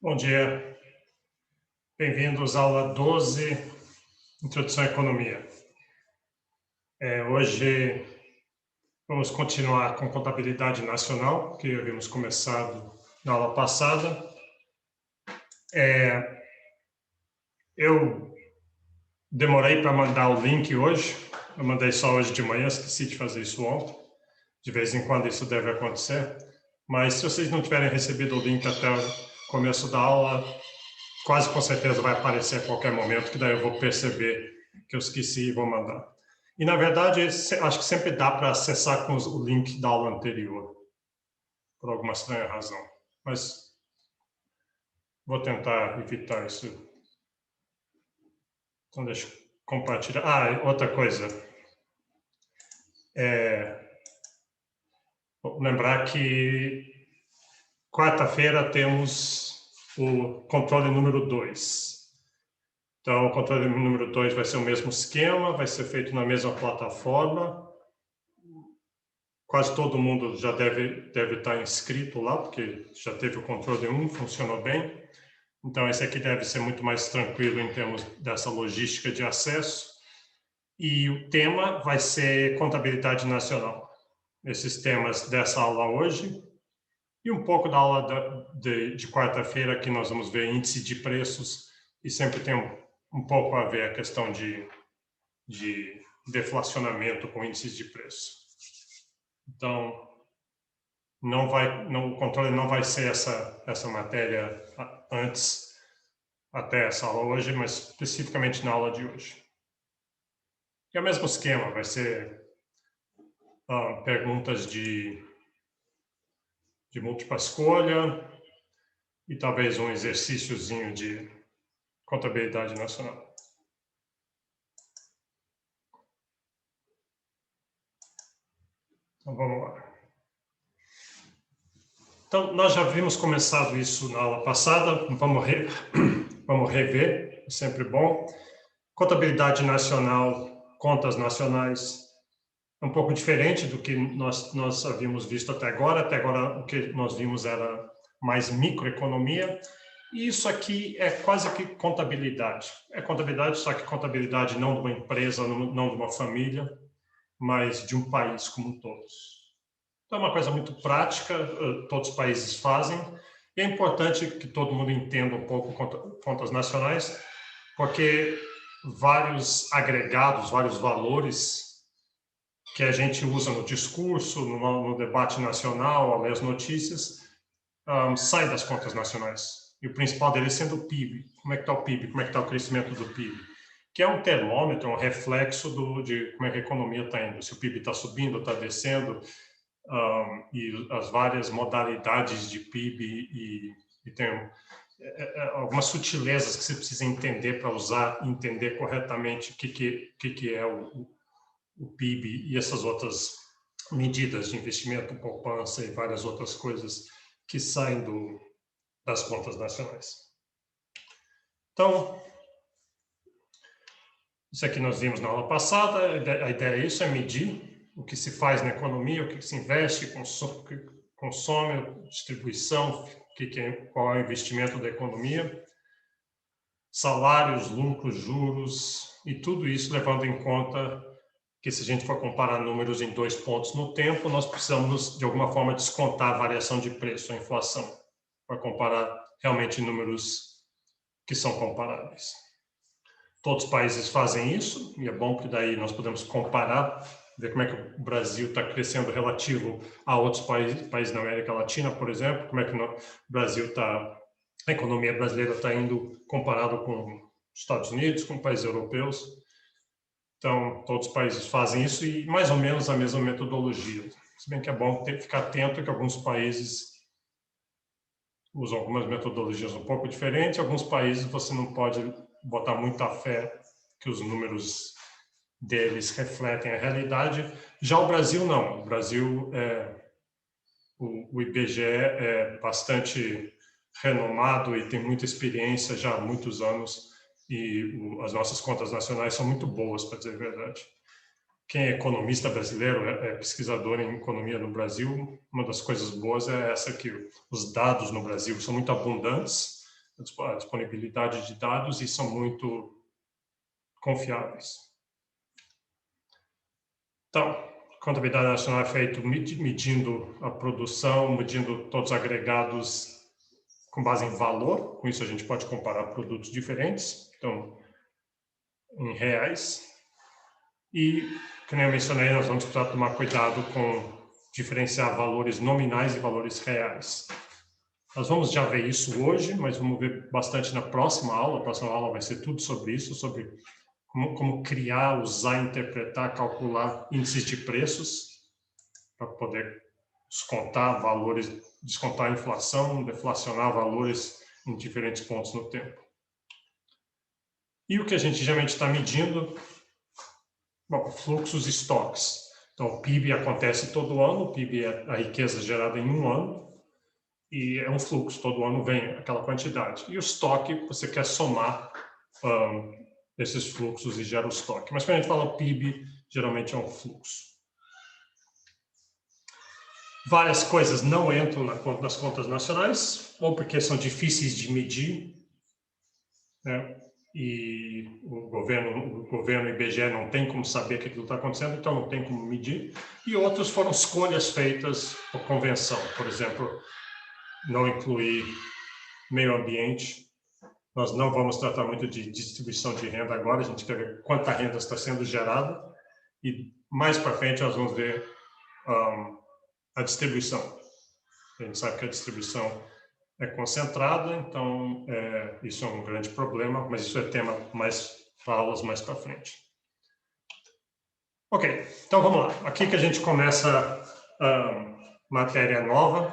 Bom dia, bem-vindos à aula 12, Introdução à Economia. Hoje vamos continuar com contabilidade nacional, que havíamos começado na aula passada. Eu demorei para mandar o link hoje, eu mandei só hoje de manhã, esqueci de fazer isso ontem. De vez em quando isso deve acontecer, mas se vocês não tiverem recebido o link até o começo da aula, quase com certeza vai aparecer a qualquer momento, que daí eu vou perceber que eu esqueci e vou mandar. E, na verdade, acho que sempre dá para acessar com o link da aula anterior, por alguma estranha razão. Mas vou tentar evitar isso. Então, deixa eu compartilhar. Outra coisa. Vou lembrar que quarta-feira temos o controle número 2. Então, o controle número 2 vai ser o mesmo esquema, vai ser feito na mesma plataforma. Quase todo mundo já deve estar inscrito lá, porque já teve o controle 1, funcionou bem. Então, esse aqui deve ser muito mais tranquilo em termos dessa logística de acesso. E o tema vai ser contabilidade nacional. Esses temas dessa aula hoje. E um pouco da aula de quarta-feira, que nós vamos ver índice de preços, e sempre tem um pouco a ver a questão de deflacionamento com índices de preço. Então, o controle não vai ser essa matéria antes, até essa aula hoje, mas especificamente na aula de hoje. E é o mesmo esquema, vai ser perguntas de múltipla escolha e talvez um exercíciozinho de contabilidade nacional. Então, vamos lá. Então, nós já havíamos começado isso na aula passada, vamos rever, é sempre bom. Contabilidade nacional, contas nacionais, é um pouco diferente do que nós havíamos visto até agora. Até agora, o que nós vimos era mais microeconomia, e isso aqui é quase que contabilidade. É contabilidade, só que contabilidade não de uma empresa, não de uma família, mas de um país como um todo. Então, é uma coisa muito prática, todos os países fazem, e é importante que todo mundo entenda um pouco contas nacionais, porque vários agregados, vários valores que a gente usa no discurso, no debate nacional, ao ler as notícias, saem das contas nacionais. E o principal deles sendo o PIB. Como é que está o PIB? Como é que está o crescimento do PIB? Que é um termômetro, um reflexo de como é que a economia está indo. Se o PIB está subindo, está descendo, e as várias modalidades de PIB, e tem algumas sutilezas que você precisa entender para entender corretamente o que é o PIB e essas outras medidas de investimento, poupança e várias outras coisas que saem das contas nacionais. Então, isso aqui nós vimos na aula passada. A ideia é isso, é medir o que se faz na economia, o que se investe, consome, distribuição, qual é o investimento da economia, salários, lucros, juros, e tudo isso levando em conta que, se a gente for comparar números em 2 pontos no tempo, nós precisamos, de alguma forma, descontar a variação de preço, a inflação, para comparar realmente números que são comparáveis. Todos os países fazem isso, e é bom que daí nós podemos comparar, ver como é que o Brasil está crescendo relativo a outros países da América Latina, por exemplo, como é que o Brasil está, a economia brasileira está indo comparado com os Estados Unidos, com países europeus. Então, todos os países fazem isso e mais ou menos a mesma metodologia. Se bem que é bom ficar atento que alguns países usam algumas metodologias um pouco diferentes, alguns países você não pode botar muita fé que os números deles refletem a realidade. Já o Brasil, não. O Brasil, o IBGE é bastante renomado e tem muita experiência já há muitos anos, e as nossas contas nacionais são muito boas, para dizer a verdade. Quem é economista brasileiro, é pesquisador em economia no Brasil, uma das coisas boas é essa, que os dados no Brasil são muito abundantes, a disponibilidade de dados e são muito confiáveis. Então, contabilidade nacional é feito medindo a produção, medindo todos os agregados com base em valor. Com isso, a gente pode comparar produtos diferentes, então, em reais. E, como eu mencionei, nós vamos precisar tomar cuidado com diferenciar valores nominais e valores reais. Nós vamos já ver isso hoje, mas vamos ver bastante na próxima aula. A próxima aula vai ser tudo sobre isso, sobre como criar, usar, interpretar, calcular índices de preços para poder descontar valores, descontar a inflação, deflacionar valores em diferentes pontos no tempo. E o que a gente geralmente está medindo? Bom, fluxos e estoques. Então, o PIB acontece todo ano, o PIB é a riqueza gerada em um ano, e é um fluxo, todo ano vem aquela quantidade. E o estoque, você quer somar esses fluxos e gera o estoque. Mas quando a gente fala PIB, geralmente é um fluxo. Várias coisas não entram nas contas nacionais, ou porque são difíceis de medir, né? E o governo IBGE não tem como saber o que aquilo está acontecendo, então não tem como medir. E outros foram escolhas feitas por convenção. Por exemplo, não incluir meio ambiente. Nós não vamos tratar muito de distribuição de renda agora, a gente quer ver quanta renda está sendo gerada. E mais para frente nós vamos ver a distribuição. A gente sabe que a distribuição é concentrada, então isso é um grande problema, mas isso é tema mais para aulas mais para frente. Ok, então vamos lá. Aqui que a gente começa a matéria nova.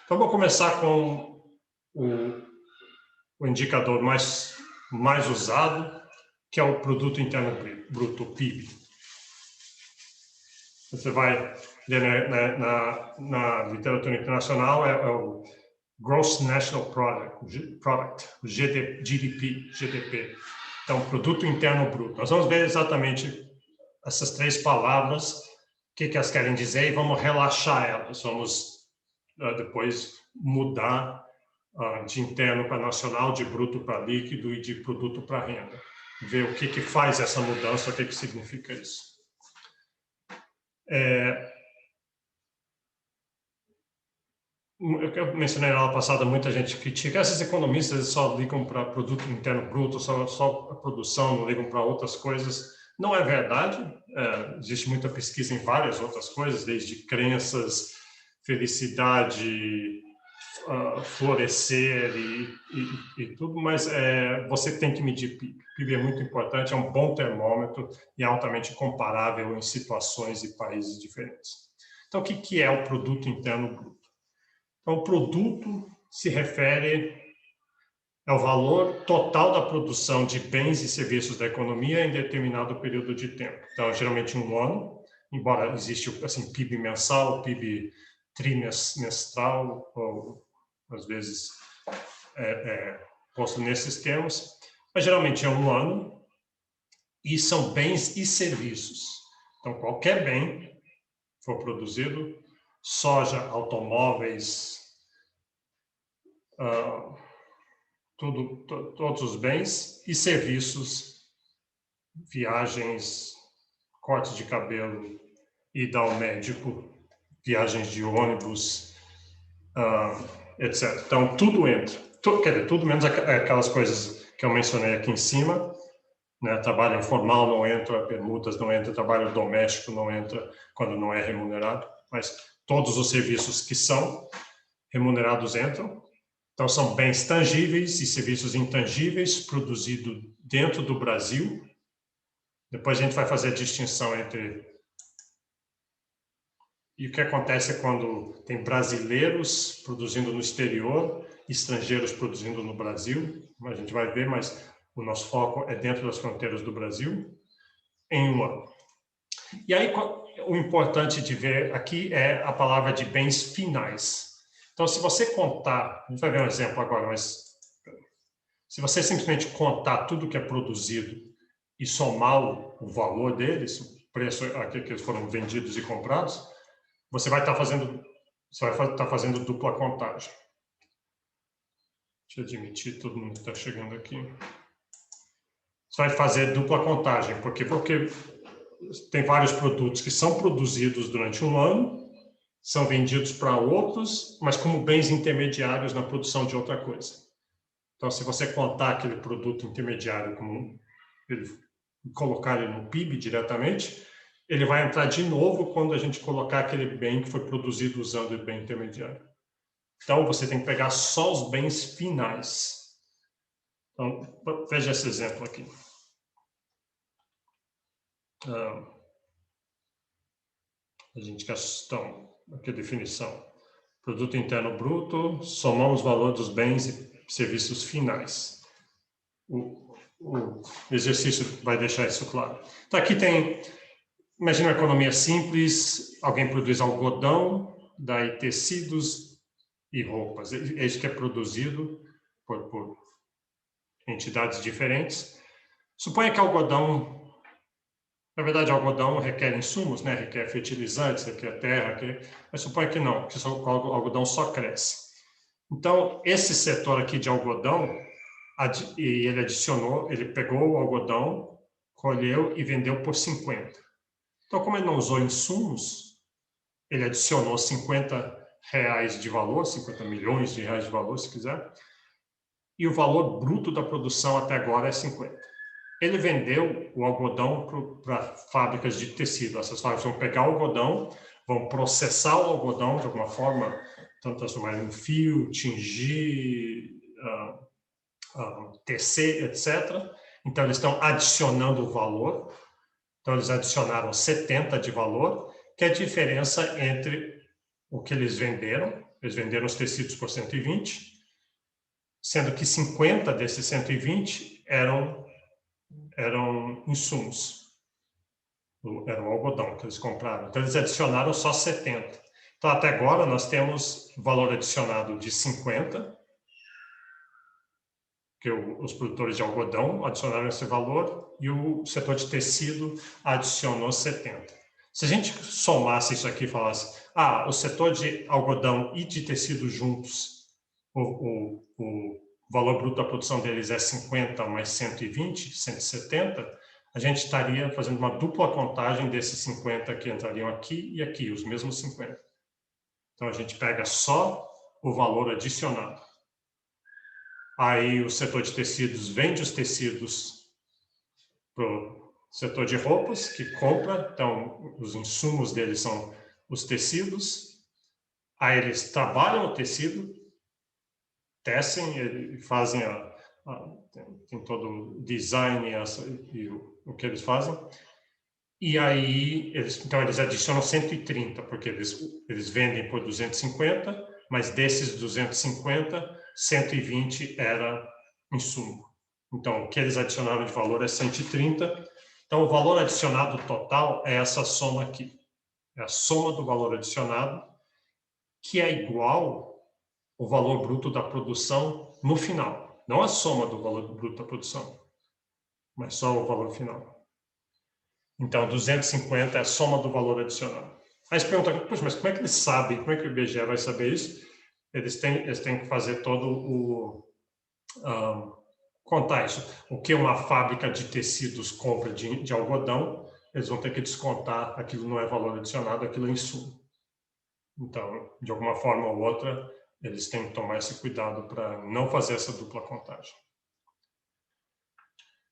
Então vou começar com o indicador mais usado, que é o Produto Interno Bruto, o PIB. Você vai ler na literatura internacional, é o Gross National Product, o GDP. Então, Produto Interno Bruto. Nós vamos ver exatamente essas três palavras, o que elas querem dizer, e vamos relaxar elas. Vamos depois mudar de interno para nacional, de bruto para líquido e de produto para renda. Ver o que faz essa mudança, o que significa isso. Eu mencionei na aula passada, muita gente critica, esses economistas só ligam para produto interno bruto, só a produção, não ligam para outras coisas. Não é verdade, existe muita pesquisa em várias outras coisas, desde crenças, felicidade, florescer e tudo, mas você tem que medir PIB. PIB é muito importante, é um bom termômetro e é altamente comparável em situações e países diferentes. Então, o que é o produto interno bruto? Então, o produto se refere ao valor total da produção de bens e serviços da economia em determinado período de tempo. Então, geralmente um ano, embora exista assim, PIB mensal, PIB trimestral, ou às vezes posto nesses termos, mas geralmente é um ano, e são bens e serviços. Então, qualquer bem for produzido, soja, automóveis, todos os bens e serviços, viagens, cortes de cabelo, ida ao médico, viagens de ônibus, etc. Então, tudo entra. Quer dizer, tudo menos aquelas coisas que eu mencionei aqui em cima, né? Trabalho informal não entra, permutas não entra, trabalho doméstico não entra quando não é remunerado, mas todos os serviços que são remunerados entram. Então, são bens tangíveis e serviços intangíveis produzidos dentro do Brasil. Depois a gente vai fazer a distinção entre... E o que acontece quando tem brasileiros produzindo no exterior, estrangeiros produzindo no Brasil. A gente vai ver, mas o nosso foco é dentro das fronteiras do Brasil, em um ano. E aí, o importante de ver aqui é a palavra de bens finais. Então, se você contar, a gente vai ver um exemplo agora, mas se você simplesmente contar tudo que é produzido e somar o valor deles, o preço a que eles foram vendidos e comprados, você vai estar fazendo dupla contagem. Deixa eu admitir todo mundo que está chegando aqui. Você vai fazer dupla contagem. Por quê? Porque tem vários produtos que são produzidos durante um ano, são vendidos para outros, mas como bens intermediários na produção de outra coisa. Então, se você contar aquele produto intermediário como colocar ele no PIB diretamente, ele vai entrar de novo quando a gente colocar aquele bem que foi produzido usando o bem intermediário. Então, você tem que pegar só os bens finais. Então, veja esse exemplo aqui. A gente quer, então, aqui a definição. Produto interno bruto, somamos o valor dos bens e serviços finais. O exercício vai deixar isso claro. Então, aqui tem, imagina uma economia simples, alguém produz algodão, daí tecidos e roupas. É isso que é produzido por entidades diferentes. Suponha que algodão, na verdade, algodão requer insumos, né? Requer fertilizantes, requer terra, mas suponha que não, que o algodão só cresce. Então, esse setor aqui de algodão, e ele pegou o algodão, colheu e vendeu por 50. Então, como ele não usou insumos, ele adicionou 50 reais de valor, 50 milhões de reais de valor, se quiser, e o valor bruto da produção até agora é 50. Ele vendeu o algodão para fábricas de tecido. Essas fábricas vão pegar o algodão, vão processar o algodão de alguma forma, tanto transformar em fio, tingir, tecer, etc. Então, eles estão adicionando o valor. Então, eles adicionaram 70 de valor, que é a diferença entre o que eles venderam. Eles venderam os tecidos por 120, sendo que 50 desses 120 eram insumos. Era o algodão que eles compraram. Então, eles adicionaram só 70. Então, até agora, nós temos valor adicionado de 50, que os produtores de algodão adicionaram esse valor, e o setor de tecido adicionou 70. Se a gente somasse isso aqui e falasse, o setor de algodão e de tecido juntos, o valor bruto da produção deles é 50 mais 120, 170, a gente estaria fazendo uma dupla contagem desses 50 que entrariam aqui e aqui, os mesmos 50. Então, a gente pega só o valor adicionado. Aí, o setor de tecidos vende os tecidos para o setor de roupas, que compra. Então, os insumos deles são os tecidos. Aí, eles trabalham o tecido, tecem e fazem tem todo o design e o que eles fazem. E aí, então, eles adicionam 130, porque eles vendem por 250, mas desses 250, 120 era insumo. Então, o que eles adicionaram de valor é 130. Então, o valor adicionado total é essa soma aqui. É a soma do valor adicionado, que é igual ao valor bruto da produção no final. Não a soma do valor bruto da produção, mas só o valor final. Então, 250 é a soma do valor adicionado. Aí você pergunta, mas como é que eles sabem? Como é que o IBGE vai saber isso? Eles têm que fazer todo contar isso. O que uma fábrica de tecidos compra de algodão, eles vão ter que descontar, aquilo não é valor adicionado, aquilo é insumo. Então, de alguma forma ou outra, eles têm que tomar esse cuidado para não fazer essa dupla contagem.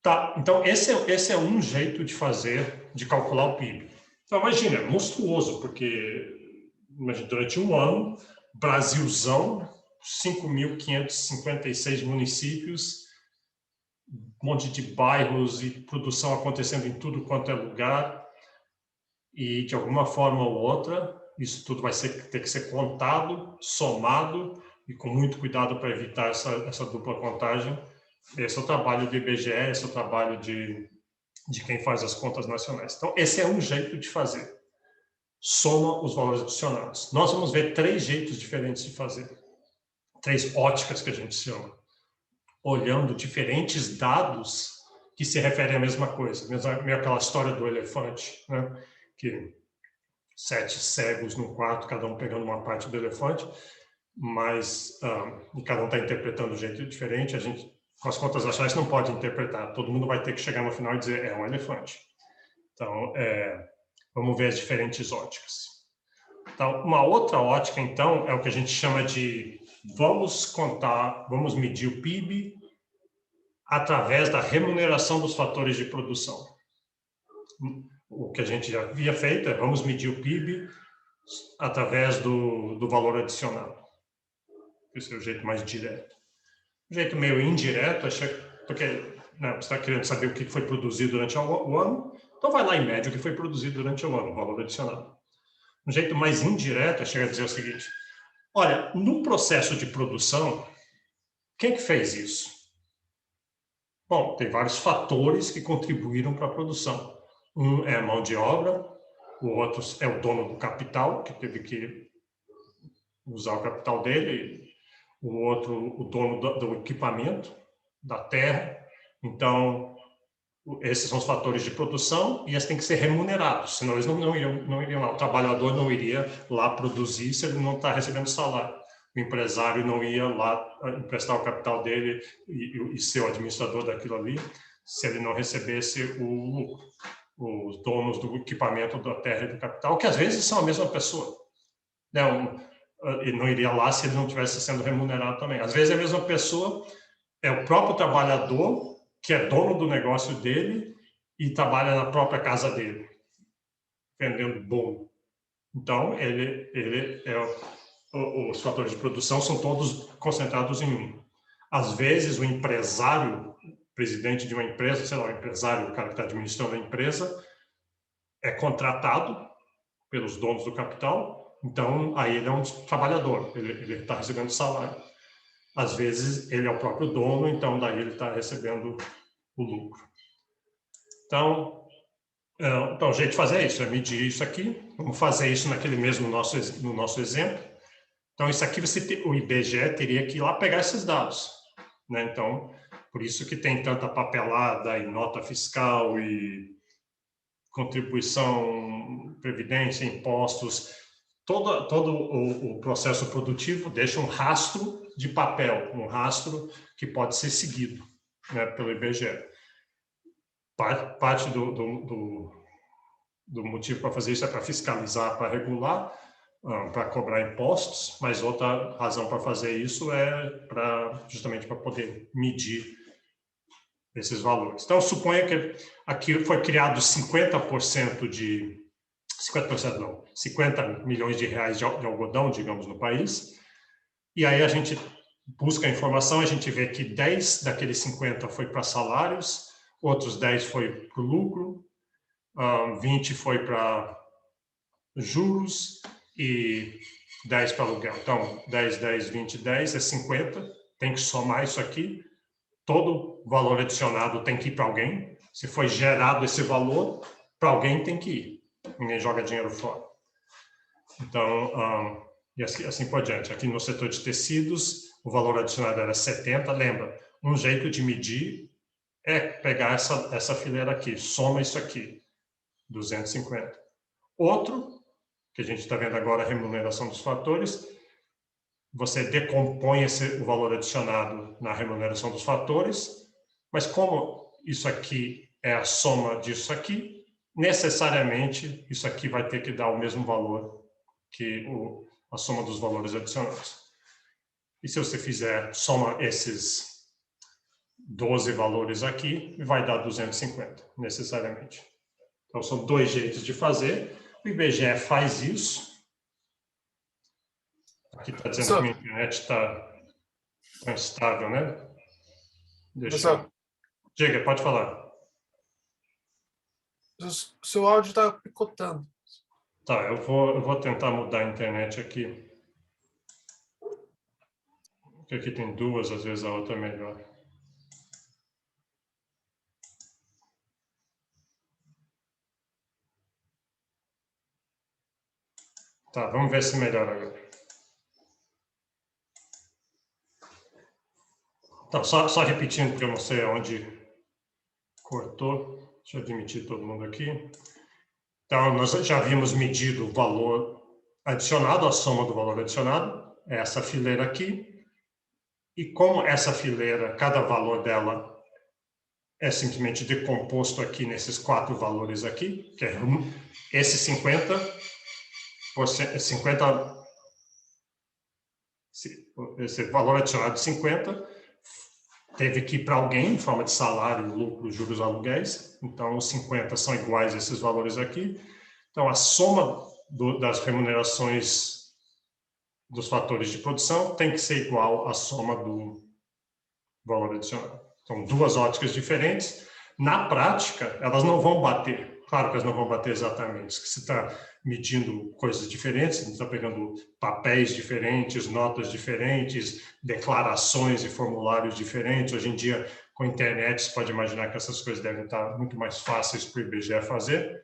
Tá, então esse é um jeito de calcular o PIB. Então, imagina, é monstruoso, porque imagina, durante um ano, Brasilzão, 5.556 municípios, um monte de bairros e produção acontecendo em tudo quanto é lugar, e de alguma forma ou outra, isso tudo vai ter que ser contado, somado, e com muito cuidado para evitar essa dupla contagem. Esse é o trabalho do IBGE, esse é o trabalho de quem faz as contas nacionais. Então, esse é um jeito de fazer. Soma os valores adicionados. Nós vamos ver 3 jeitos diferentes de fazer. 3 óticas que a gente chama. Olhando diferentes dados que se referem à mesma coisa. Meio aquela história do elefante, né? Que 7 cegos no quarto, cada um pegando uma parte do elefante. mas e cada um está interpretando de um jeito diferente. A gente, com as contas achadas, não pode interpretar. Todo mundo vai ter que chegar no final e dizer é um elefante. Então, vamos ver as diferentes óticas. Então, uma outra ótica, então, é o que a gente chama de vamos medir o PIB através da remuneração dos fatores de produção. O que a gente já havia feito é vamos medir o PIB através do valor adicionado. Esse é o jeito mais direto. O jeito meio indireto, porque você está querendo saber o que foi produzido durante o ano, então vai lá e mede o que foi produzido durante o ano, o valor adicionado. Um jeito mais indireto é chegar a dizer o seguinte: olha, no processo de produção, quem que fez isso? Bom, tem vários fatores que contribuíram para a produção. Um é a mão de obra, o outro é o dono do capital, que teve que usar o capital dele, o outro, o dono do equipamento, da terra. Então, esses são os fatores de produção e eles têm que ser remunerados, senão eles não iriam lá. O trabalhador não iria lá produzir se ele não está recebendo salário. O empresário não ia lá emprestar o capital dele e ser o administrador daquilo ali se ele não recebesse o lucro. Os donos do equipamento, da terra e do capital, que às vezes são a mesma pessoa. Ele não iria lá se ele não estivesse sendo remunerado também. Às vezes a mesma pessoa é o próprio trabalhador que é dono do negócio dele e trabalha na própria casa dele, vendendo bolo. Então, os fatores de produção são todos concentrados em um. Às vezes, o empresário, presidente de uma empresa, sei lá, o empresário, o cara que está administrando a empresa, é contratado pelos donos do capital, então aí ele é um trabalhador, ele está recebendo salário. Às vezes, ele é o próprio dono, então daí ele está recebendo o lucro. Então, o jeito de fazer é isso, é medir isso aqui. Vamos fazer isso no nosso exemplo. Então, isso aqui o IBGE teria que ir lá pegar esses dados, né? Então, por isso que tem tanta papelada e nota fiscal e contribuição, previdência, impostos. Todo o processo produtivo deixa um rastro de papel, um rastro que pode ser seguido, né, pelo IBGE. Parte do motivo para fazer isso é para fiscalizar, para regular, para cobrar impostos, mas outra razão para fazer isso é justamente para poder medir esses valores. Então, suponha que aqui foi criado 50% não, 50 milhões de reais de algodão, digamos, no país, e aí a gente busca a informação, a gente vê que 10 daqueles 50 foi para salários, outros 10 foi para o lucro, 20 foi para juros e 10 para aluguel. Então, 10, 10, 20, 10 é 50. Tem que somar isso aqui. Todo valor adicionado tem que ir para alguém. Se foi gerado esse valor, para alguém tem que ir. Ninguém joga dinheiro fora. Então, e assim por diante. Aqui no setor de tecidos, o valor adicionado era 70. Lembra, um jeito de medir é pegar essa fileira aqui, soma isso aqui, 250. Outro, que a gente está vendo agora, a remuneração dos fatores, você decompõe o valor adicionado na remuneração dos fatores, mas como isso aqui é a soma disso aqui, necessariamente isso aqui vai ter que dar o mesmo valor que a soma dos valores adicionados. E se você soma esses 12 valores aqui, vai dar 250, necessariamente. Então, são dois jeitos de fazer. O IBGE faz isso. Aqui está dizendo que minha internet está instável, né? Diga, pode falar. O seu áudio está picotando. Tá, eu vou tentar mudar a internet aqui. Porque aqui tem duas, às vezes a outra é melhor. Tá, vamos ver se melhora agora. Então, só repetindo, porque eu não sei onde cortou. Deixa eu admitir todo mundo aqui. Então, nós já havíamos medido o valor adicionado, a soma do valor adicionado. é essa fileira aqui, e como essa fileira, cada valor dela é simplesmente decomposto aqui nesses 4 valores aqui, que é esse 50%, 50, esse valor adicionado de 50, teve que ir para alguém em forma de salário, lucro, juros, aluguéis. Então, os 50 são iguais a esses valores aqui. Então, a soma das remunerações dos fatores de produção tem que ser igual à soma do valor adicionado. São 2 óticas diferentes. Na prática, elas não vão bater. Claro que elas não vão bater exatamente. Você está medindo coisas diferentes, você está pegando papéis diferentes, notas diferentes, declarações e formulários diferentes. Hoje em dia, com a internet, você pode imaginar que essas coisas devem estar muito mais fáceis para o IBGE fazer.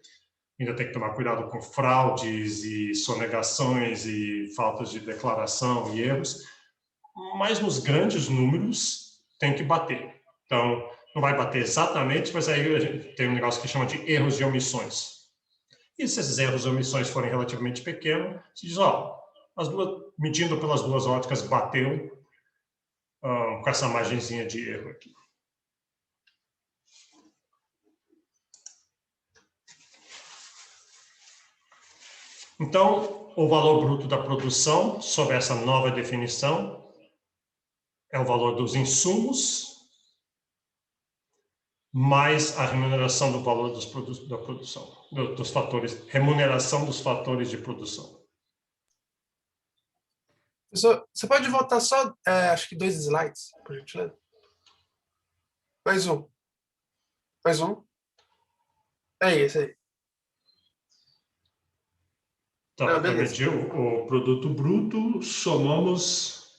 Ainda tem que tomar cuidado com fraudes e sonegações e faltas de declaração e erros. Mas nos grandes números, tem que bater. Então, não vai bater exatamente, mas aí a gente tem um negócio que chama de erros e omissões. E se esses erros e omissões forem relativamente pequenos, se diz, medindo pelas 2 óticas, bateu com essa margenzinha de erro aqui. Então, o valor bruto da produção, sob essa nova definição, é o valor dos insumos mais a remuneração do valor da produção, dos fatores, remuneração dos fatores de produção. Você pode voltar só, acho que 2 slides, por gentileza? Mais um. Mais um. É esse aí. Tá, para medir o produto bruto, somamos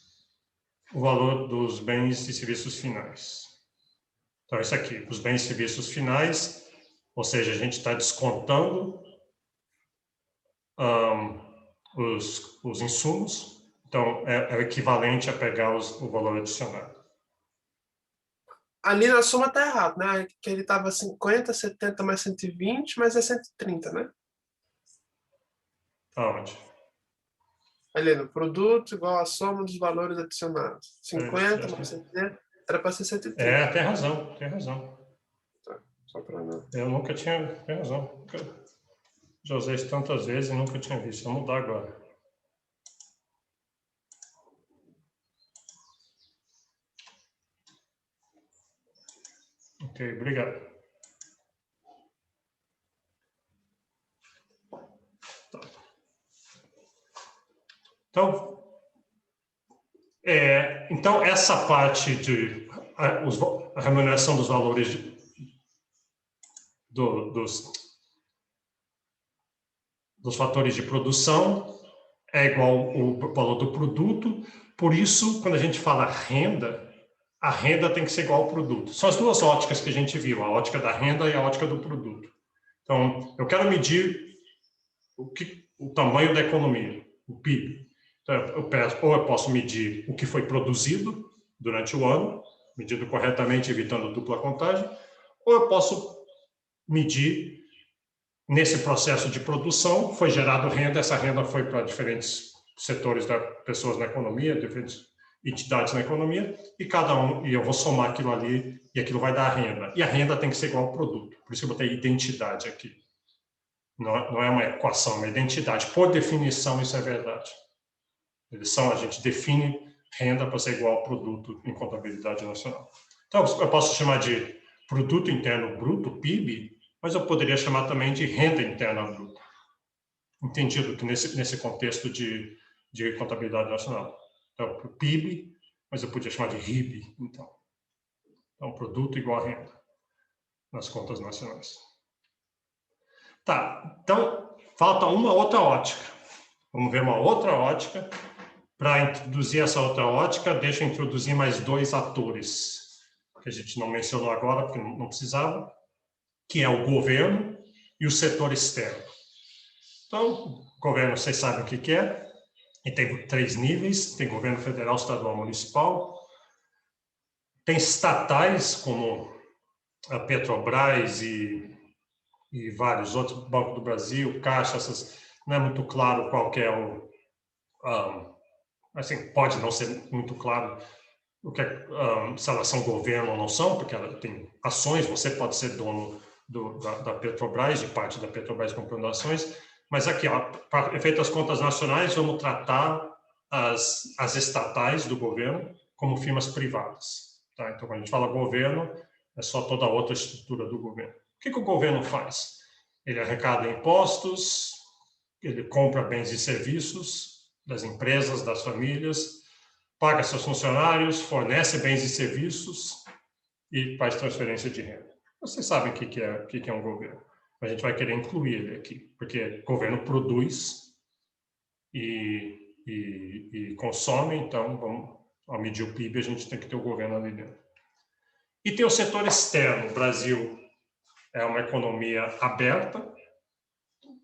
o valor dos bens e serviços finais. Então, isso aqui, os bens e serviços finais, ou seja, a gente está descontando os insumos, então é o equivalente a pegar o valor adicionado. Ali na soma tá errado, né? Que ele tava 50, 70 mais 120, mas é 130, né? Aonde? Ali no produto igual a soma dos valores adicionados. 50 mais 130, era para ser 130. Tem razão, tem razão. Tá, só para não. Eu nunca tinha, tem razão. Já usei isso tantas vezes e nunca tinha visto. Vou mudar agora. Ok, obrigado. Tá. Então, essa parte de a remuneração dos valores dos fatores de produção é igual ao valor do produto. Por isso, quando a gente fala renda, a renda tem que ser igual ao produto. São as 2 óticas que a gente viu, a ótica da renda e a ótica do produto. Então, eu quero medir o tamanho da economia, o PIB. Então, eu posso medir o que foi produzido durante o ano, medido corretamente, evitando dupla contagem, ou eu posso medir nesse processo de produção, foi gerado renda, essa renda foi para diferentes setores das pessoas na economia, diferentes entidades na economia, e eu vou somar aquilo ali, e aquilo vai dar a renda. E a renda tem que ser igual ao produto, por isso eu botei identidade aqui. Não é uma equação, é uma identidade. Por definição, isso é verdade. A gente define renda para ser igual ao produto em contabilidade nacional. Então, eu posso chamar de produto interno bruto, PIB, mas eu poderia chamar também de renda interna bruta. Entendido que nesse contexto de contabilidade nacional. Então, PIB, mas eu podia chamar de RIB, então. Então, produto igual a renda nas contas nacionais. Tá, então, falta uma outra ótica. Vamos ver uma outra ótica. Para introduzir essa outra ótica, deixa eu introduzir mais 2 atores, que a gente não mencionou agora, porque não precisava, que é o governo e o setor externo. Então, o governo, vocês sabem o que é, e tem 3 níveis, tem governo federal, estadual, municipal, tem estatais, como a Petrobras e vários outros, Banco do Brasil, Caixa, não é muito claro qual que é assim, pode não ser muito claro o que se elas são governo ou não são, porque ela tem ações, você pode ser dono da Petrobras, de parte da Petrobras comprando ações, mas aqui, para efeito das contas nacionais, vamos tratar as estatais do governo como firmas privadas. Tá? Então, quando a gente fala governo, é só toda a outra estrutura do governo. O que o governo faz? Ele arrecada impostos, ele compra bens e serviços das empresas, das famílias, paga seus funcionários, fornece bens e serviços e faz transferência de renda. Vocês sabem o que é um governo. A gente vai querer incluir ele aqui, porque o governo produz e consome, então, ao medir o PIB, a gente tem que ter o governo ali dentro. E tem o setor externo. O Brasil é uma economia aberta,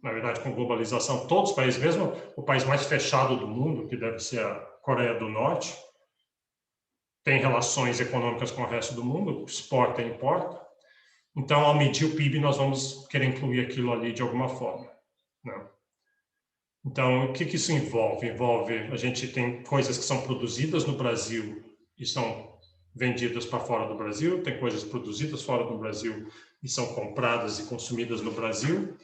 na verdade, com globalização, todos os países, mesmo o país mais fechado do mundo, que deve ser a Coreia do Norte, tem relações econômicas com o resto do mundo, exporta e importa. Então, ao medir o PIB, nós vamos querer incluir aquilo ali de alguma forma, né? Então, o que isso envolve? Envolve, a gente tem coisas que são produzidas no Brasil e são vendidas para fora do Brasil, tem coisas produzidas fora do Brasil e são compradas e consumidas no Brasil.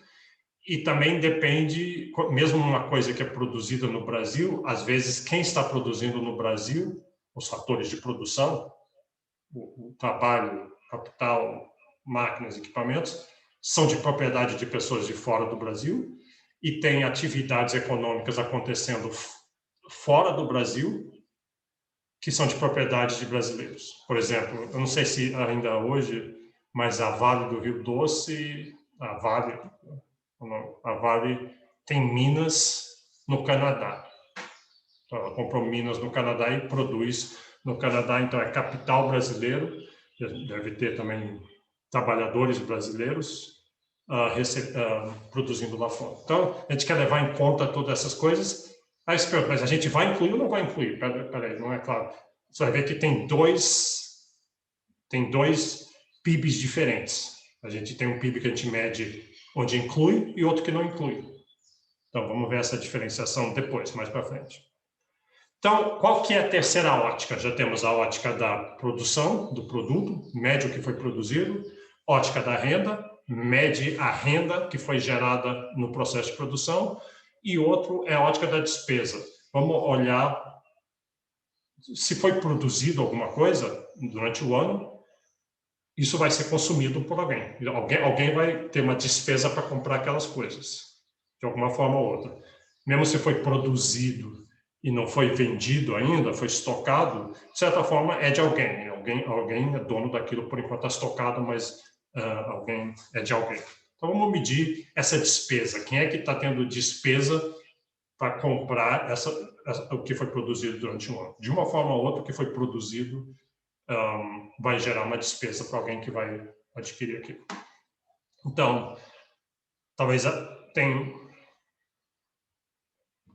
E também depende, mesmo uma coisa que é produzida no Brasil, às vezes quem está produzindo no Brasil, os fatores de produção, o trabalho, capital, máquinas, equipamentos, são de propriedade de pessoas de fora do Brasil e tem atividades econômicas acontecendo fora do Brasil que são de propriedade de brasileiros. Por exemplo, eu não sei se ainda hoje, mas a Vale do Rio Doce, a Vale tem minas no Canadá. Então, ela comprou minas no Canadá e produz no Canadá, então é capital brasileiro, deve ter também trabalhadores brasileiros produzindo lá fora. Então, a gente quer levar em conta todas essas coisas. Aí você pergunta, mas a gente vai incluir ou não vai incluir? Peraí, não é claro. Você vai ver que tem dois PIBs diferentes. A gente tem um PIB que a gente mede onde inclui e outro que não inclui. Então, vamos ver essa diferenciação depois, mais para frente. Então, qual que é a terceira ótica? Já temos a ótica da produção do produto, mede o que foi produzido, ótica da renda, mede a renda que foi gerada no processo de produção, e outro é a ótica da despesa. Vamos olhar se foi produzido alguma coisa durante o ano, isso vai ser consumido por alguém. Alguém vai ter uma despesa para comprar aquelas coisas, de alguma forma ou outra. Mesmo se foi produzido e não foi vendido ainda, foi estocado, de certa forma é de alguém. Alguém é dono daquilo por enquanto está estocado, mas alguém é de alguém. Então vamos medir essa despesa. Quem é que está tendo despesa para comprar o que foi produzido durante um ano? De uma forma ou outra, o que foi produzido vai gerar uma despesa para alguém que vai adquirir aquilo. Então, talvez tem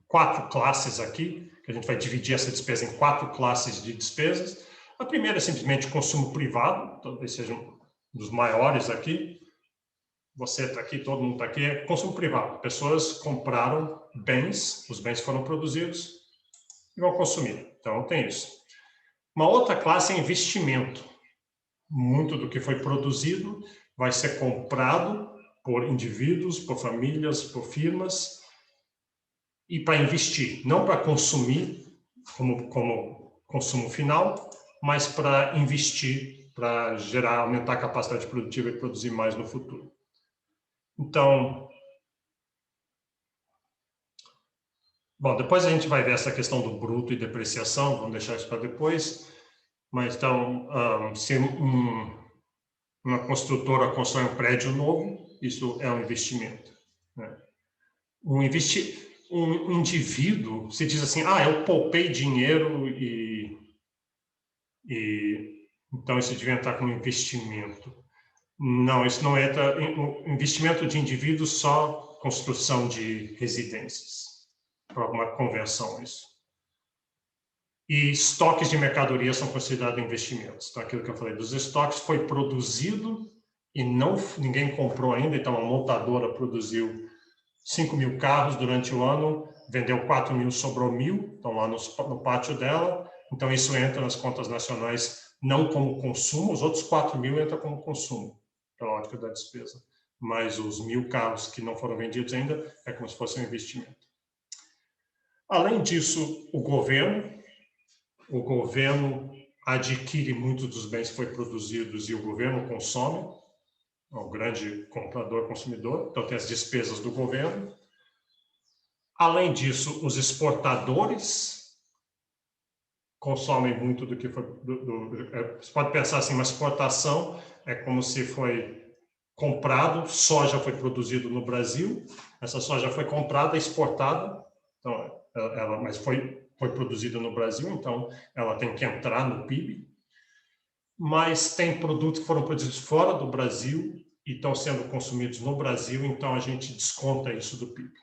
4 classes aqui, que a gente vai dividir essa despesa em 4 classes de despesas. A primeira é simplesmente consumo privado, talvez seja um dos maiores aqui. Você está aqui, todo mundo está aqui, é consumo privado. Pessoas compraram bens, os bens foram produzidos e vão consumir. Então, tem isso. Uma outra classe é investimento. Muito do que foi produzido vai ser comprado por indivíduos, por famílias, por firmas, e para investir, não para consumir como consumo final, mas para investir, para aumentar a capacidade produtiva e produzir mais no futuro. Então, bom, depois a gente vai ver essa questão do bruto e depreciação, vamos deixar isso para depois. Mas então, se uma construtora constrói um prédio novo, isso é um investimento, né? Um indivíduo, se diz assim, eu poupei dinheiro então isso devia entrar como investimento. Não, isso não entra. Investimento de indivíduos, só construção de residências, para alguma conversão, isso. E estoques de mercadoria são considerados investimentos. Então, aquilo que eu falei dos estoques foi produzido e ninguém comprou ainda, então a montadora produziu 5.000 carros durante o ano, vendeu 4.000, sobrou 1.000, estão lá no pátio dela. Então, isso entra nas contas nacionais não como consumo, os outros 4.000 entram como consumo, pela ótica da despesa. Mas os 1.000 carros que não foram vendidos ainda é como se fosse um investimento. Além disso, o governo adquire muitos dos bens que foram produzidos e o governo consome, é o grande comprador, consumidor, então tem as despesas do governo. Além disso, os exportadores consomem muito do que foi... você pode pensar assim, uma exportação é como se foi comprado, soja foi produzido no Brasil, essa soja foi comprada, exportada, então, mas foi produzida no Brasil, então ela tem que entrar no PIB. Mas tem produtos que foram produzidos fora do Brasil e estão sendo consumidos no Brasil, então a gente desconta isso do PIB.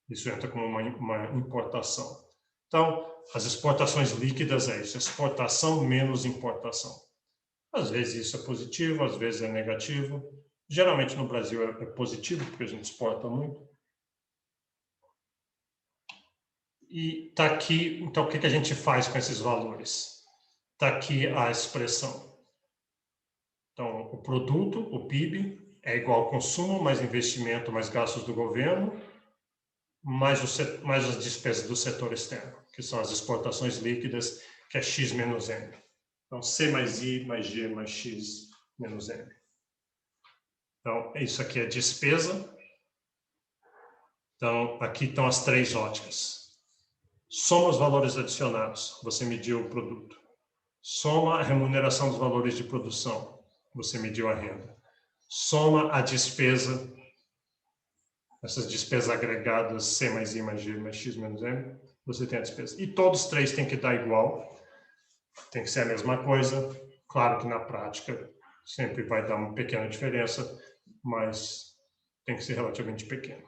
Isso entra como uma importação. Então, as exportações líquidas é isso, exportação menos importação. Às vezes isso é positivo, às vezes é negativo. Geralmente no Brasil é positivo, porque a gente exporta muito. E está aqui, então o que a gente faz com esses valores? Está aqui a expressão. Então, o produto, o PIB, é igual ao consumo, mais investimento, mais gastos do governo, mais as despesas do setor externo, que são as exportações líquidas, que é X menos M. Então, C mais I, mais G, mais X, menos M. Então, isso aqui é despesa. Então, aqui estão as três óticas. Soma os valores adicionados, você mediu o produto. Soma a remuneração dos valores de produção, você mediu a renda. Soma a despesa, essas despesas agregadas, C mais I mais G mais X menos M, você tem a despesa. E todos os três têm que dar igual, tem que ser a mesma coisa. Claro que na prática sempre vai dar uma pequena diferença, mas tem que ser relativamente pequeno.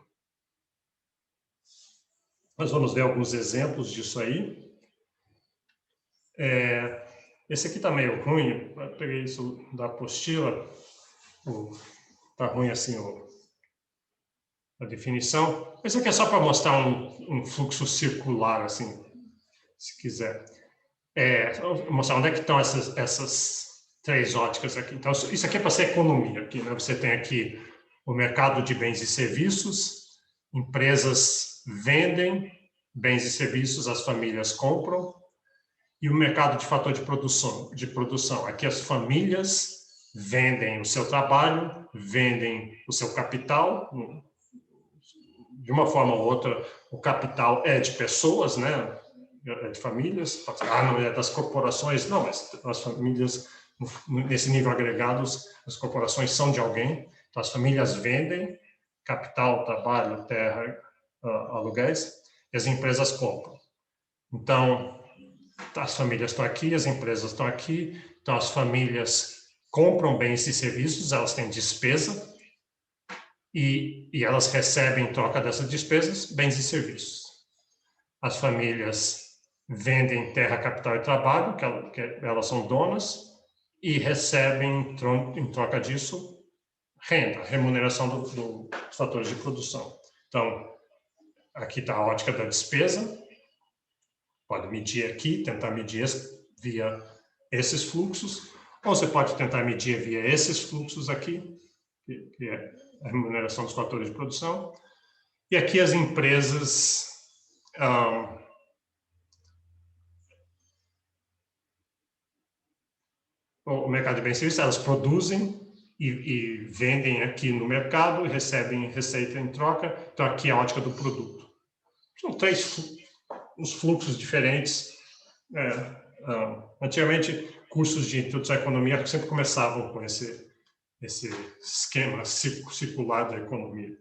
Nós vamos ver alguns exemplos disso aí. Esse aqui está meio ruim, eu peguei isso da apostila, está ruim assim a definição. Esse aqui é só para mostrar um fluxo circular, assim, se quiser. Mostrar onde é que estão essas três óticas aqui. Então, isso aqui é para ser economia. Aqui, né? Você tem aqui o mercado de bens e serviços, empresas vendem bens e serviços, as famílias compram, e o mercado de fator de produção. Aqui as famílias vendem o seu trabalho, vendem o seu capital. De uma forma ou outra, o capital é de pessoas, né? É de famílias. Não é das corporações. Não, mas as famílias, nesse nível agregados, as corporações são de alguém. Então, as famílias vendem capital, trabalho, terra, aluguéis, e as empresas compram. Então, as famílias estão aqui, as empresas estão aqui. Então, as famílias compram bens e serviços, elas têm despesa, e elas recebem, em troca dessas despesas, bens e serviços. As famílias vendem terra, capital e trabalho, que elas são donas, e recebem, em troca disso, renda, remuneração dos fatores de produção. Então, aqui está a ótica da despesa. Pode medir aqui, tentar medir via esses fluxos, ou você pode tentar medir via esses fluxos aqui, que é a remuneração dos fatores de produção. E aqui as empresas o mercado de bens e serviços, elas produzem e vendem aqui no mercado e recebem receita em troca. Então, aqui é a ótica do produto. São uns fluxos diferentes. Antigamente, cursos de introdução à economia sempre começavam com esse esquema circular da economia.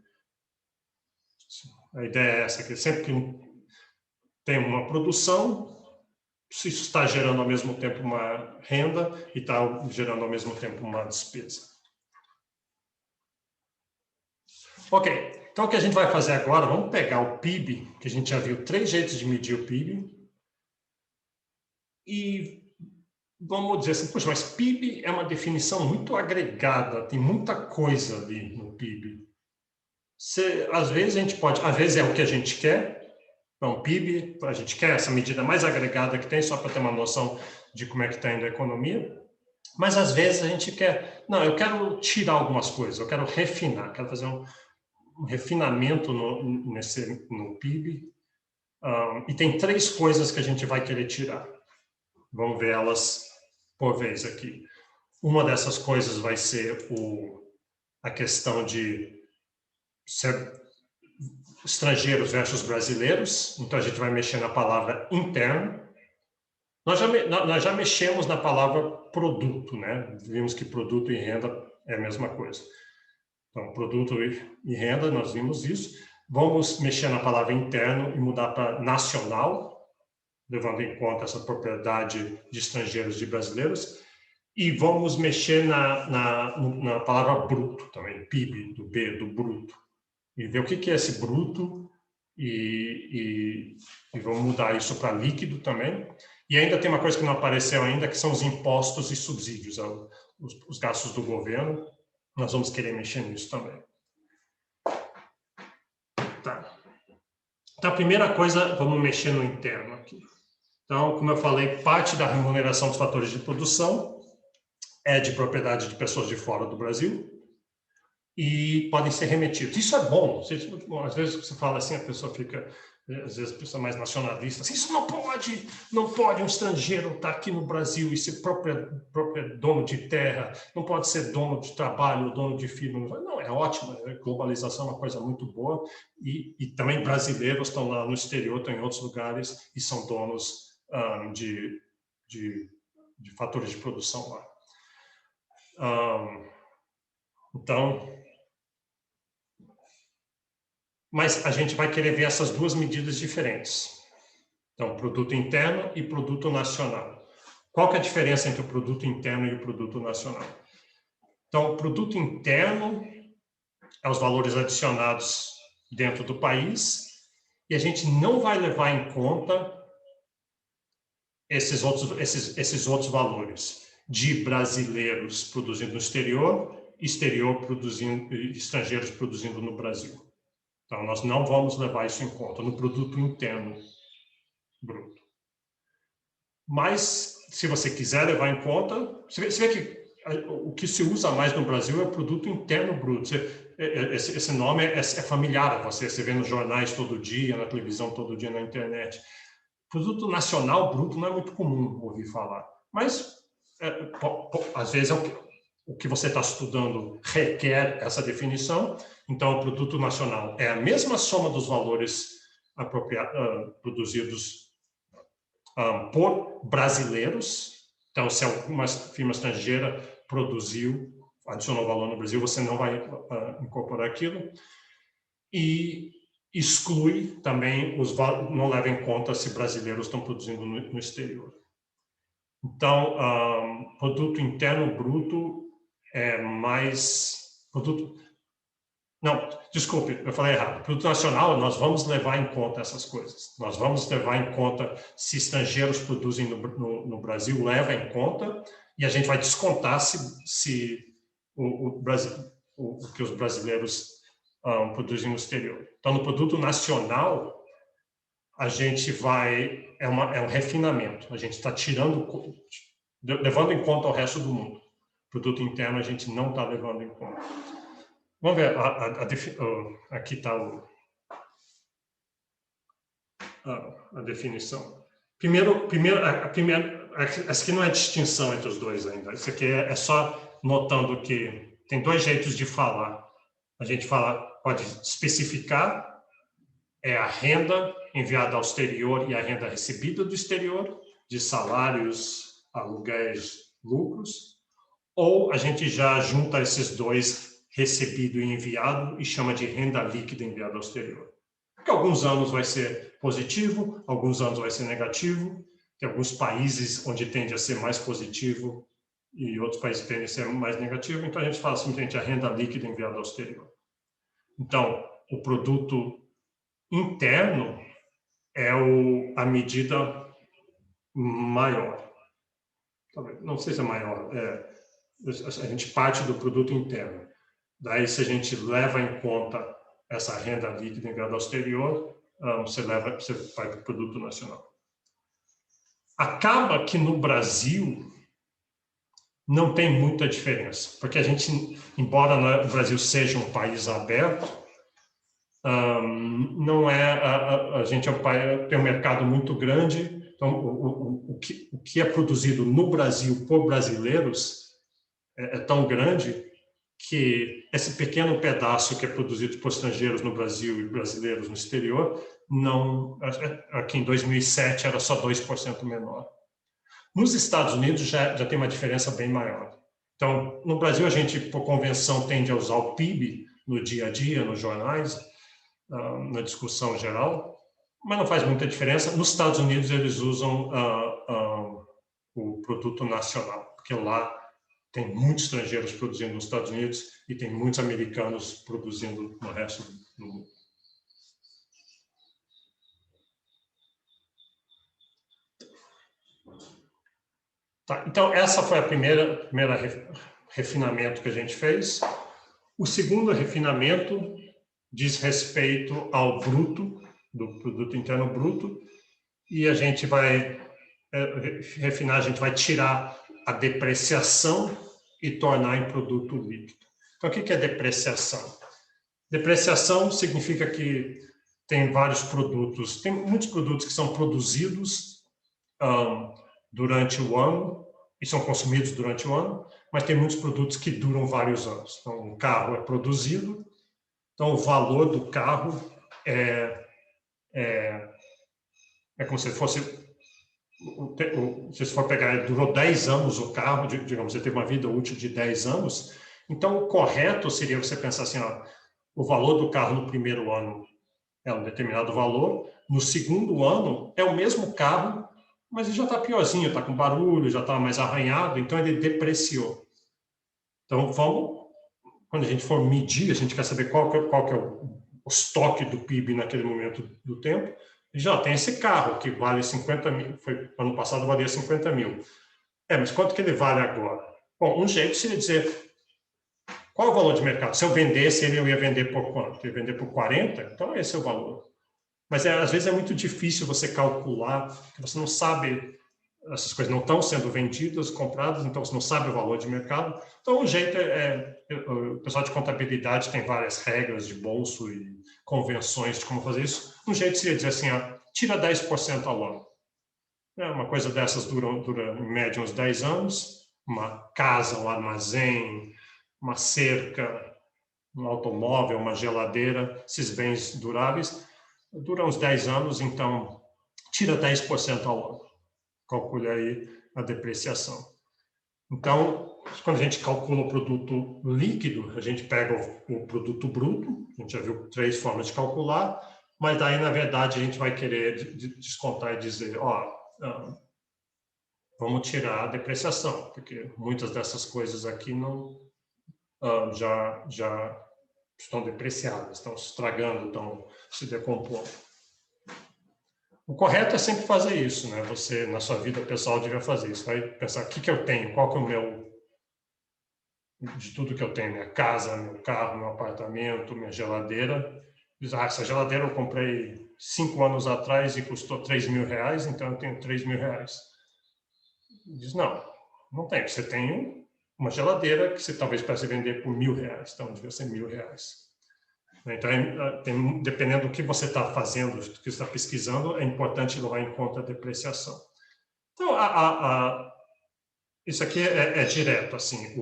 A ideia é essa, que sempre que tem uma produção, isso está gerando ao mesmo tempo uma renda e está gerando ao mesmo tempo uma despesa. Ok, então o que a gente vai fazer agora, vamos pegar o PIB, que a gente já viu 3 jeitos de medir o PIB, e vamos dizer assim, poxa, mas PIB é uma definição muito agregada, tem muita coisa ali no PIB. Às vezes a gente pode, às vezes é o que a gente quer, então PIB, a gente quer essa medida mais agregada que tem, só para ter uma noção de como é que está indo a economia, mas às vezes a gente quer, não, eu quero tirar algumas coisas, eu quero refinar, quero fazer um refinamento no PIB, e tem 3 coisas que a gente vai querer tirar. Vamos ver elas por vez aqui. Uma dessas coisas vai ser a questão de estrangeiros versus brasileiros. Então, a gente vai mexer na palavra interno. Nós já mexemos na palavra produto, né? Vimos que produto e renda é a mesma coisa. Então, produto e renda, nós vimos isso. Vamos mexer na palavra interno e mudar para nacional, levando em conta essa propriedade de estrangeiros e de brasileiros. E vamos mexer na palavra bruto também, PIB, do B, do bruto. E ver o que é esse bruto e vamos mudar isso para líquido também. E ainda tem uma coisa que não apareceu ainda, que são os impostos e subsídios, os gastos do governo. Nós vamos querer mexer nisso também. Tá. Então, a primeira coisa, vamos mexer no interno aqui. Então, como eu falei, parte da remuneração dos fatores de produção é de propriedade de pessoas de fora do Brasil e podem ser remetidos. Isso é bom. Às vezes você fala assim, a pessoa fica, às vezes a pessoa mais nacionalista, assim, isso não pode um estrangeiro estar aqui no Brasil e ser próprio dono de terra, não pode ser dono de trabalho, dono de firma. Não, é ótimo, a globalização é uma coisa muito boa e também brasileiros estão lá no exterior, estão em outros lugares e são donos de fatores de produção lá. Então, mas a gente vai querer ver essas 2 medidas diferentes. Então, produto interno e produto nacional. Qual que é a diferença entre o produto interno e o produto nacional? Então, o produto interno é os valores adicionados dentro do país e a gente não vai levar em conta esses outros valores de brasileiros produzindo no exterior, estrangeiros produzindo no Brasil. Então, nós não vamos levar isso em conta no produto interno bruto. Mas, se você quiser levar em conta, você vê que o que se usa mais no Brasil é o produto interno bruto. Esse nome é familiar a você, você vê nos jornais todo dia, na televisão todo dia, na internet. Produto nacional bruto não é muito comum ouvir falar, mas às vezes o que você está estudando requer essa definição. Então, o produto nacional é a mesma soma dos valores produzidos por brasileiros. Então, se uma firma estrangeira produziu, adicionou valor no Brasil, você não vai incorporar aquilo. E exclui também não leva em conta se brasileiros estão produzindo no exterior. Então, produto interno bruto é mais não, desculpe, eu falei errado. Produto nacional, nós vamos levar em conta essas coisas. Nós vamos levar em conta se estrangeiros produzem no Brasil, leva em conta, e a gente vai descontar se o que os brasileiros produzem no exterior. Então, no produto nacional, a gente é um refinamento. A gente está levando em conta o resto do mundo. Produto interno, a gente não está levando em conta. Vamos ver, aqui está a definição. Essa aqui não é distinção entre os dois ainda. Isso aqui é só notando que tem 2 jeitos de falar. A gente pode especificar a renda enviada ao exterior e a renda recebida do exterior, de salários, aluguéis, lucros, ou a gente já junta esses 2, recebido e enviado, e chama de renda líquida enviada ao exterior. Porque alguns anos vai ser positivo, alguns anos vai ser negativo, tem alguns países onde tende a ser mais positivo e outros países tendem a ser mais negativo, então a gente fala simplesmente a renda líquida enviada ao exterior. Então, o produto interno é a medida maior. Não sei se é maior, a gente parte do produto interno. Daí, se a gente leva em conta essa renda líquida enviada ao exterior, você vai para o produto nacional. Acaba que no Brasil não tem muita diferença, porque a gente, embora o Brasil seja um país aberto, não é a gente é um país, tem um mercado muito grande. Então o que é produzido no Brasil por brasileiros é tão grande que esse pequeno pedaço que é produzido por estrangeiros no Brasil e brasileiros no exterior, aqui em 2007 era só 2% menor. Nos Estados Unidos já tem uma diferença bem maior. Então, no Brasil, a gente, por convenção, tende a usar o PIB no dia a dia, nos jornais, na discussão geral, mas não faz muita diferença. Nos Estados Unidos, eles usam o produto nacional, porque lá tem muitos estrangeiros produzindo nos Estados Unidos e tem muitos americanos produzindo no resto do mundo. Tá, então, essa foi a primeira refinamento que a gente fez. O segundo refinamento diz respeito ao bruto, do produto interno bruto, e a gente vai refinar, a gente vai tirar a depreciação e tornar em produto líquido. Então, o que é depreciação? Depreciação significa que tem vários produtos, tem muitos produtos que são produzidos durante o ano e são consumidos durante o ano, mas tem muitos produtos que duram vários anos. Então, um carro é produzido, então o valor do carro é como se fosse, se você for pegar, durou 10 anos o carro, digamos, você teve uma vida útil de 10 anos, então o correto seria você pensar assim, o valor do carro no primeiro ano é um determinado valor, no segundo ano é o mesmo carro, mas ele já está piorzinho, está com barulho, já está mais arranhado, então ele depreciou. Então, quando a gente for medir, a gente quer saber qual que é o estoque do PIB naquele momento do tempo, já tem esse carro que vale 50 mil, ano passado valia 50 mil. Mas quanto que ele vale agora? Bom, um jeito seria dizer, qual é o valor de mercado? Se eu vendesse, eu ia vender por quanto? Eu ia vender por 40? Então, esse é o valor. Mas às vezes é muito difícil você calcular, porque você não sabe, essas coisas não estão sendo vendidas, compradas, então você não sabe o valor de mercado. Então, o jeito o pessoal de contabilidade tem várias regras de bolso e convenções de como fazer isso. Um jeito seria dizer assim, tira 10% ao ano. Uma coisa dessas dura em média uns 10 anos, uma casa, um armazém, uma cerca, um automóvel, uma geladeira, esses bens duráveis, dura uns 10 anos, então tira 10% ao ano. Calcule aí a depreciação. Então, quando a gente calcula o produto líquido, a gente pega o produto bruto, a gente já viu 3 formas de calcular, mas daí, na verdade, a gente vai querer descontar e dizer, vamos tirar a depreciação, porque muitas dessas coisas aqui não já estão depreciadas, estão se estragando, estão se decompondo. O correto é sempre fazer isso, né? Você, na sua vida pessoal, devia fazer isso. Vai pensar, o que eu tenho? Qual que é o meu... De tudo que eu tenho, minha casa, meu carro, meu apartamento, minha geladeira. Diz, essa geladeira eu comprei 5 anos atrás e custou 3 mil reais, então eu tenho 3 mil reais. Diz, não tem. Você tem uma geladeira que você talvez possa vender por 1.000 reais, então devia ser 1.000 reais. Então, dependendo do que você está fazendo, do que você está pesquisando, é importante levar em conta a depreciação. Então, isso aqui é direto, assim,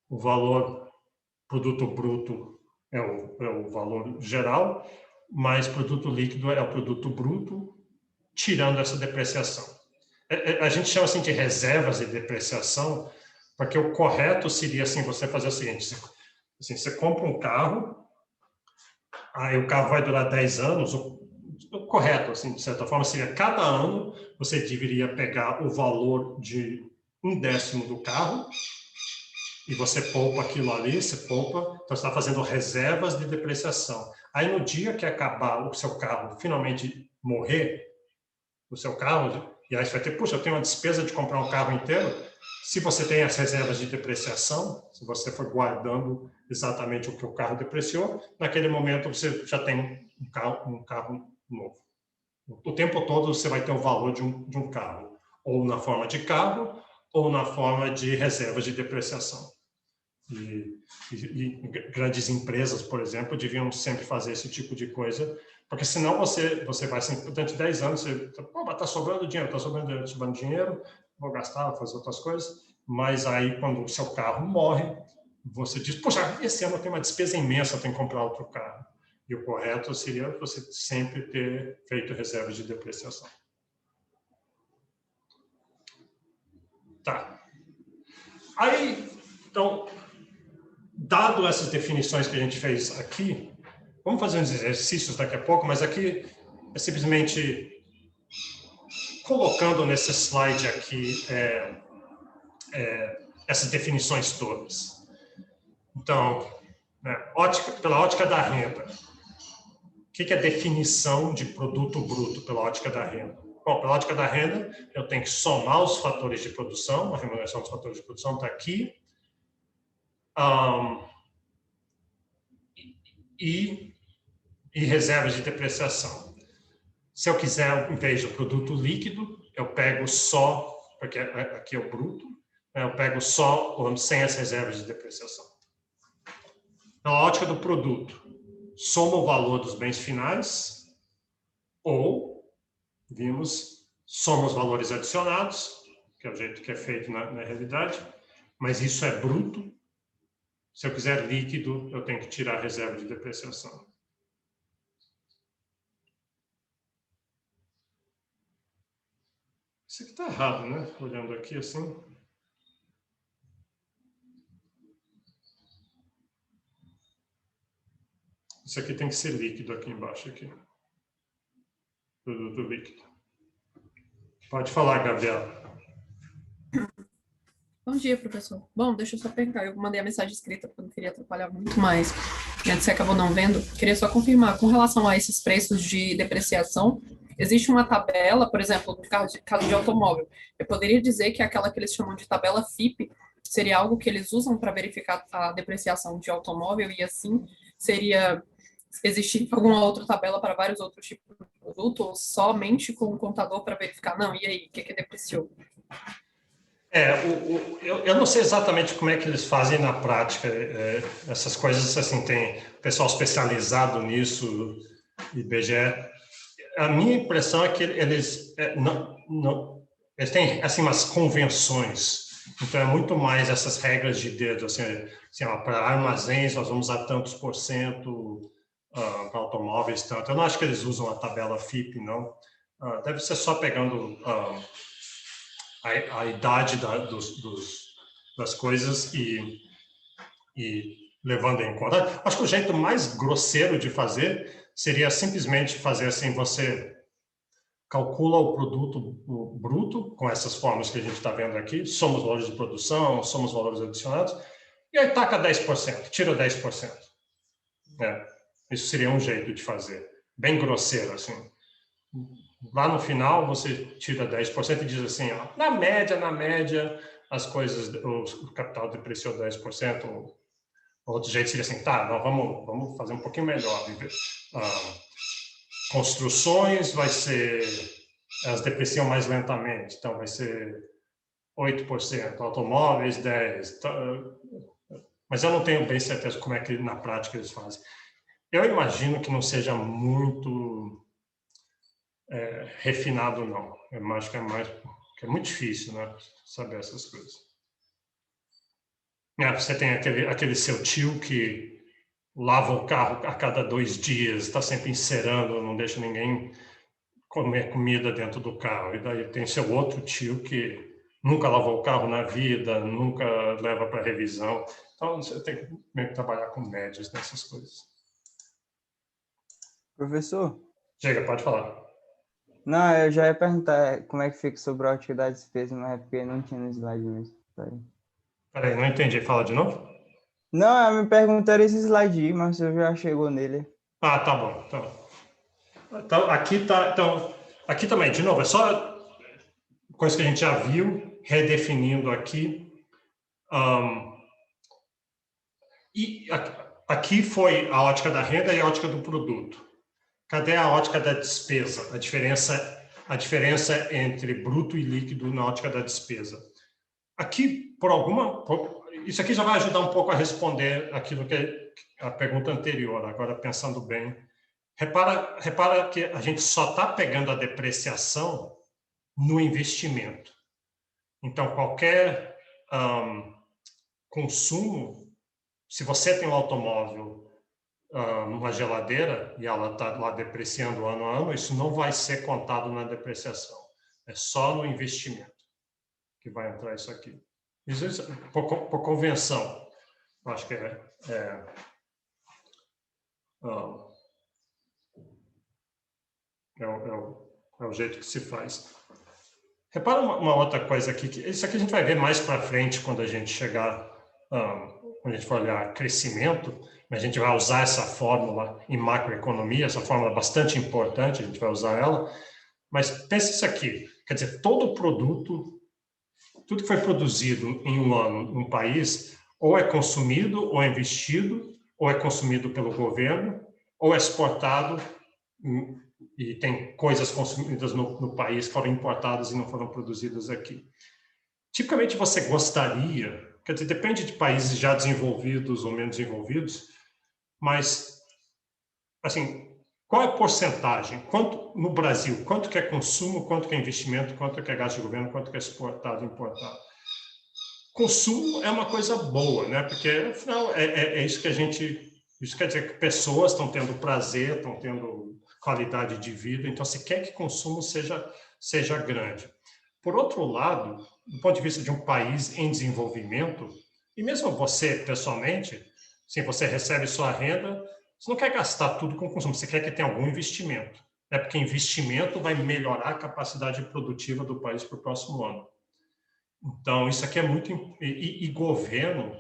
o valor produto bruto é o valor geral, mas produto líquido é o produto bruto, tirando essa depreciação. A gente chama assim de reservas de depreciação, porque o correto seria assim, você fazer o seguinte, assim, você compra um carro, aí o carro vai durar 10 anos, o correto, assim, de certa forma, seria cada ano você deveria pegar o valor de 1/10 do carro e você poupa aquilo ali, você poupa, então você está fazendo reservas de depreciação. Aí no dia que acabar o seu carro finalmente morrer, o seu carro, e aí você vai ter, puxa, eu tenho uma despesa de comprar um carro inteiro, Se você tem as reservas de depreciação, se você for guardando exatamente o que o carro depreciou, naquele momento você já tem um carro novo. O tempo todo você vai ter o valor de um carro, ou na forma de carro, ou na forma de reservas de depreciação. E grandes empresas, por exemplo, deviam sempre fazer esse tipo de coisa, porque senão você vai, durante 10 anos, você está sobrando dinheiro, vou gastar, vou fazer outras coisas, mas aí quando o seu carro morre, você diz, poxa, esse ano eu tenho uma despesa imensa, eu tenho que comprar outro carro. E o correto seria você sempre ter feito reserva de depreciação. Tá. Aí, então, dado essas definições que a gente fez aqui, vamos fazer uns exercícios daqui a pouco, mas aqui é simplesmente colocando nesse slide aqui essas definições todas. Então, né, pela ótica da renda, o que é a definição de produto bruto pela ótica da renda? Bom, pela ótica da renda, eu tenho que somar os fatores de produção, a remuneração dos fatores de produção está aqui, e reservas de depreciação. Se eu quiser, em vez do produto líquido, eu pego só, porque aqui é o bruto, eu pego só sem as reservas de depreciação. Na ótica do produto, soma o valor dos bens finais, ou, vimos, soma os valores adicionados, que é o jeito que é feito na realidade, mas isso é bruto. Se eu quiser líquido, eu tenho que tirar a reserva de depreciação. Isso aqui está errado, né? Olhando aqui assim. Isso aqui tem que ser líquido aqui embaixo. Aqui. Produto líquido. Pode falar, Gabriela. Bom dia, professor. Bom, deixa eu só perguntar. Eu mandei a mensagem escrita porque eu não queria atrapalhar muito mais. Antes você acabou não vendo. Queria só confirmar. Com relação a esses preços de depreciação, existe uma tabela, por exemplo, no caso de automóvel. Eu poderia dizer que aquela que eles chamam de tabela FIPE seria algo que eles usam para verificar a depreciação de automóvel e assim existir alguma outra tabela para vários outros tipos de produto ou somente com o contador para verificar, não, e aí, o que depreciou? Eu não sei exatamente como é que eles fazem na prática essas coisas, assim, tem pessoal especializado nisso, IBGE. A minha impressão é que eles eles têm assim umas convenções, então é muito mais essas regras de dedo, assim para armazéns nós vamos usar tantos por cento, para automóveis tanto. Eu não acho que eles usam a tabela FIPE, não. Deve ser só pegando a idade das coisas e levando em conta. Acho que o jeito mais grosseiro de fazer seria simplesmente fazer assim, você calcula o produto bruto com essas formas que a gente está vendo aqui, soma os valores de produção, soma os valores adicionados, e aí taca 10%, tira 10%. Isso seria um jeito de fazer, bem grosseiro, assim. Lá no final, você tira 10% e diz assim, ó, na média, as coisas, o capital depreciou 10%. Outro jeito seria assim, tá, não, vamos fazer um pouquinho melhor. Construções elas depreciam mais lentamente, então vai ser 8%, automóveis 10%. Mas eu não tenho bem certeza como é que na prática eles fazem. Eu imagino que não seja muito refinado, não. Eu acho que é muito difícil, né, saber essas coisas. Você tem aquele seu tio que lava o carro a cada 2 dias, está sempre encerando, não deixa ninguém comer comida dentro do carro. E daí tem seu outro tio que nunca lavou o carro na vida, nunca leva para revisão. Então, você tem que meio que trabalhar com médias nessas coisas. Professor? Chega, pode falar. Não, eu já ia perguntar como é que fica sobre a ótica da despesa, mas é porque não tinha no slide mesmo. Peraí, não entendi. Fala de novo? Não, a minha pergunta era esse slide aí, mas você já chegou nele. Ah, tá bom. Então, aqui também, de novo, é só coisa que a gente já viu, redefinindo aqui. E aqui foi a ótica da renda e a ótica do produto. Cadê a ótica da despesa? A diferença entre bruto e líquido na ótica da despesa. Aqui, isso aqui já vai ajudar um pouco a responder aquilo que é a pergunta anterior, agora pensando bem. Repara que a gente só está pegando a depreciação no investimento. Então, qualquer consumo, se você tem um automóvel, uma geladeira, e ela está lá depreciando ano a ano, isso não vai ser contado na depreciação. É só no investimento que vai entrar isso aqui. Isso por convenção. Acho que é o jeito que se faz. Repara uma outra coisa aqui, que isso aqui a gente vai ver mais para frente quando a gente chegar, quando a gente for olhar crescimento, a gente vai usar essa fórmula em macroeconomia, essa fórmula é bastante importante, a gente vai usar ela, mas pense isso aqui, quer dizer, todo produto, tudo que foi produzido em um ano num país, ou é consumido, ou é investido, ou é consumido pelo governo, ou é exportado, e tem coisas consumidas no país que foram importadas e não foram produzidas aqui. Tipicamente você gostaria, quer dizer, depende de países já desenvolvidos ou menos desenvolvidos, mas, assim, qual é a porcentagem? Quanto no Brasil, quanto que é consumo, quanto que é investimento, quanto que é gasto de governo, quanto que é exportado e importado? Consumo é uma coisa boa, né? Porque, afinal, é isso que a gente... Isso quer dizer que pessoas estão tendo prazer, estão tendo qualidade de vida, então se quer que o consumo seja grande. Por outro lado, do ponto de vista de um país em desenvolvimento, e mesmo você, pessoalmente, se você recebe sua renda, você não quer gastar tudo com consumo, você quer que tenha algum investimento, né? Porque investimento vai melhorar a capacidade produtiva do país para o próximo ano. Então, isso aqui é muito... E governo...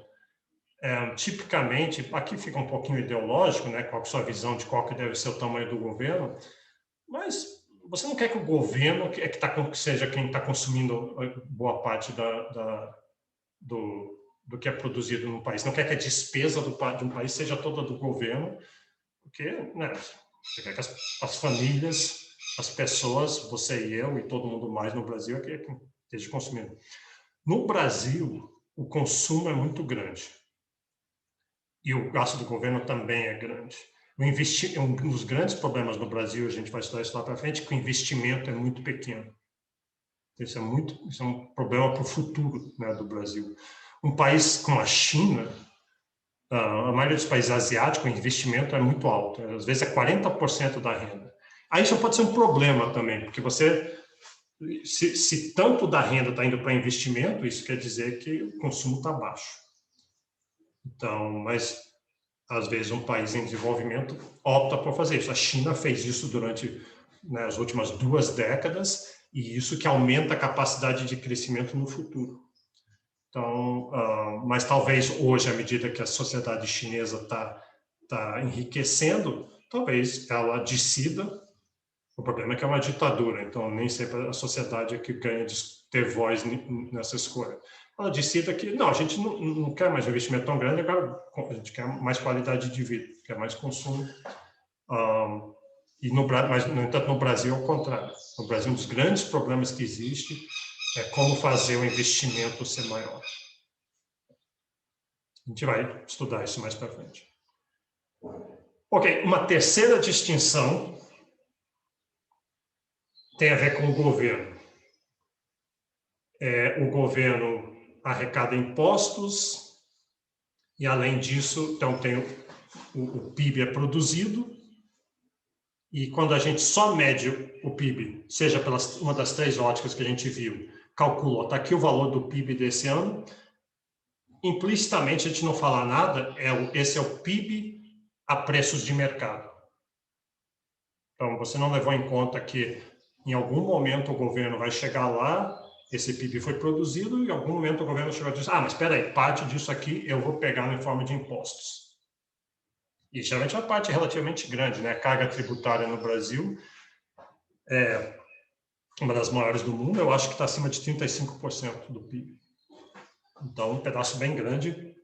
tipicamente, aqui fica um pouquinho ideológico, né? Qual é a sua visão de qual que deve ser o tamanho do governo, mas você não quer que o governo seja quem está consumindo boa parte do que é produzido no país. Não quer que a despesa de um país seja toda do governo, porque, né, você quer que as famílias, as pessoas, você e eu e todo mundo mais no Brasil, que esteja consumindo. No Brasil, o consumo é muito grande. E o gasto do governo também é grande. Um dos grandes problemas no Brasil, a gente vai estudar isso lá para frente, é que o investimento é muito pequeno. Isso é um problema para o futuro, né, do Brasil. Um país como a China, a maioria dos países asiáticos, o investimento é muito alto. Às vezes é 40% da renda. Aí isso pode ser um problema também, porque se tanto da renda está indo para investimento, isso quer dizer que o consumo está baixo. Então, mas às vezes um país em desenvolvimento opta por fazer isso. A China fez isso durante, né, as últimas 2 décadas, e isso que aumenta a capacidade de crescimento no futuro. Então, mas talvez hoje, à medida que a sociedade chinesa está enriquecendo, talvez ela decida. O problema é que é uma ditadura, então nem sempre a sociedade é que ganha de ter voz nessa escolha. Ela decida que, não, a gente não quer mais um investimento tão grande, agora a gente quer mais qualidade de vida, quer mais consumo. Mas, no entanto, no Brasil é o contrário. No Brasil, um dos grandes problemas que existe é como fazer o investimento ser maior. A gente vai estudar isso mais para frente. Ok, uma terceira distinção tem a ver com o governo. O governo arrecada impostos e, além disso, então tem o PIB é produzido, e quando a gente só mede o PIB, seja pelas uma das 3 óticas que a gente viu, calculou, está aqui o valor do PIB desse ano, implicitamente a gente não fala nada, esse é o PIB a preços de mercado. Então, você não levou em conta que em algum momento o governo vai chegar lá, esse PIB foi produzido, e em algum momento o governo chegou e disse, mas espera aí, parte disso aqui eu vou pegar em forma de impostos. E geralmente é uma parte relativamente grande, né? A carga tributária no Brasil uma das maiores do mundo, eu acho que está acima de 35% do PIB. Então, um pedaço bem grande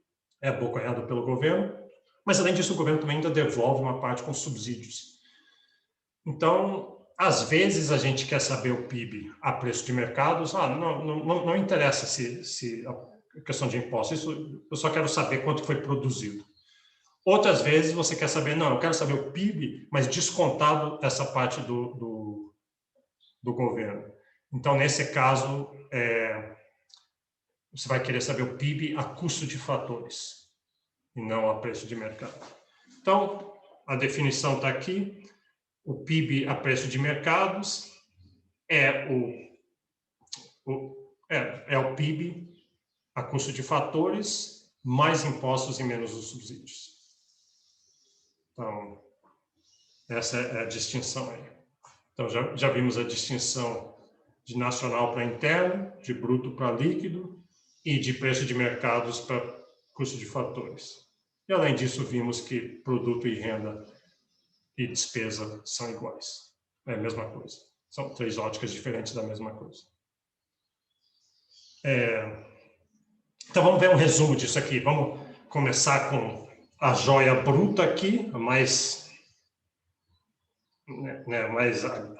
é abocanhado pelo governo, mas, além disso, o governo também ainda devolve uma parte com subsídios. Então, às vezes, a gente quer saber o PIB a preço de mercados. Não interessa se a questão de impostos, isso, eu só quero saber quanto foi produzido. Outras vezes, você quer saber, não, eu quero saber o PIB, mas descontado essa parte do governo. Então, nesse caso, você vai querer saber o PIB a custo de fatores, e não a preço de mercado. Então, a definição está aqui. O PIB a preço de mercados é o PIB a custo de fatores, mais impostos e menos os subsídios. Então, essa é a distinção aí. Então, já vimos a distinção de nacional para interno, de bruto para líquido e de preço de mercados para custo de fatores. E, além disso, vimos que produto e renda e despesa são iguais. É a mesma coisa. São três óticas diferentes da mesma coisa. Então, vamos ver um resumo disso aqui. Vamos começar com a joia bruta aqui, a mais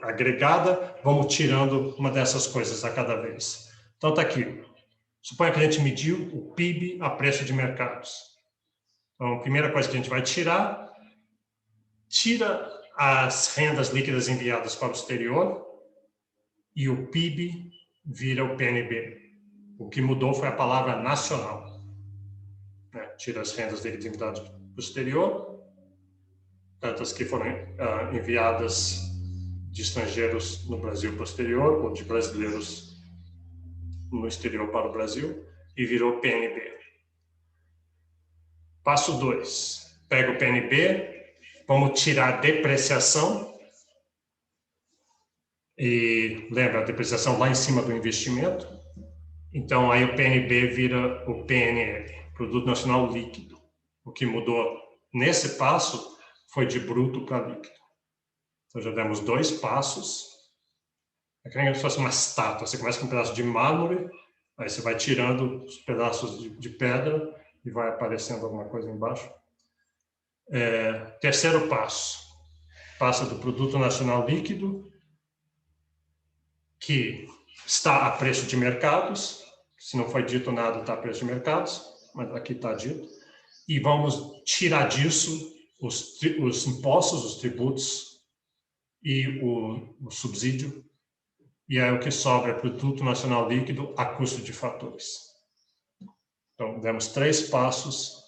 agregada. Vamos tirando uma dessas coisas a cada vez. Então, está aqui. Suponha que a gente mediu o PIB a preço de mercados. Então, a primeira coisa que a gente vai tirar, tira as rendas líquidas enviadas para o exterior e o PIB vira o PNB. O que mudou foi a palavra nacional. Tira as rendas líquidas enviadas para o exterior, tantas que foram enviadas de estrangeiros no Brasil para o exterior, ou de brasileiros no exterior para o Brasil, e virou PNB. Passo 2. Pega o PNB, vamos tirar a depreciação. E lembra, a depreciação lá em cima do investimento. Então, aí o PNB vira o PNL, Produto Nacional Líquido. O que mudou nesse passo foi de bruto para líquido. Então, já demos 2 passos. É como se fosse uma estátua. Você começa com um pedaço de mármore, aí você vai tirando os pedaços de pedra e vai aparecendo alguma coisa embaixo. Terceiro passo. Passa do Produto Nacional Líquido, que está a preço de mercados. Se não foi dito nada, está a preço de mercados, mas aqui está dito. E vamos tirar disso os impostos, os tributos e o subsídio. E aí o que sobra é Produto Nacional Líquido a custo de fatores. Então, demos 3 passos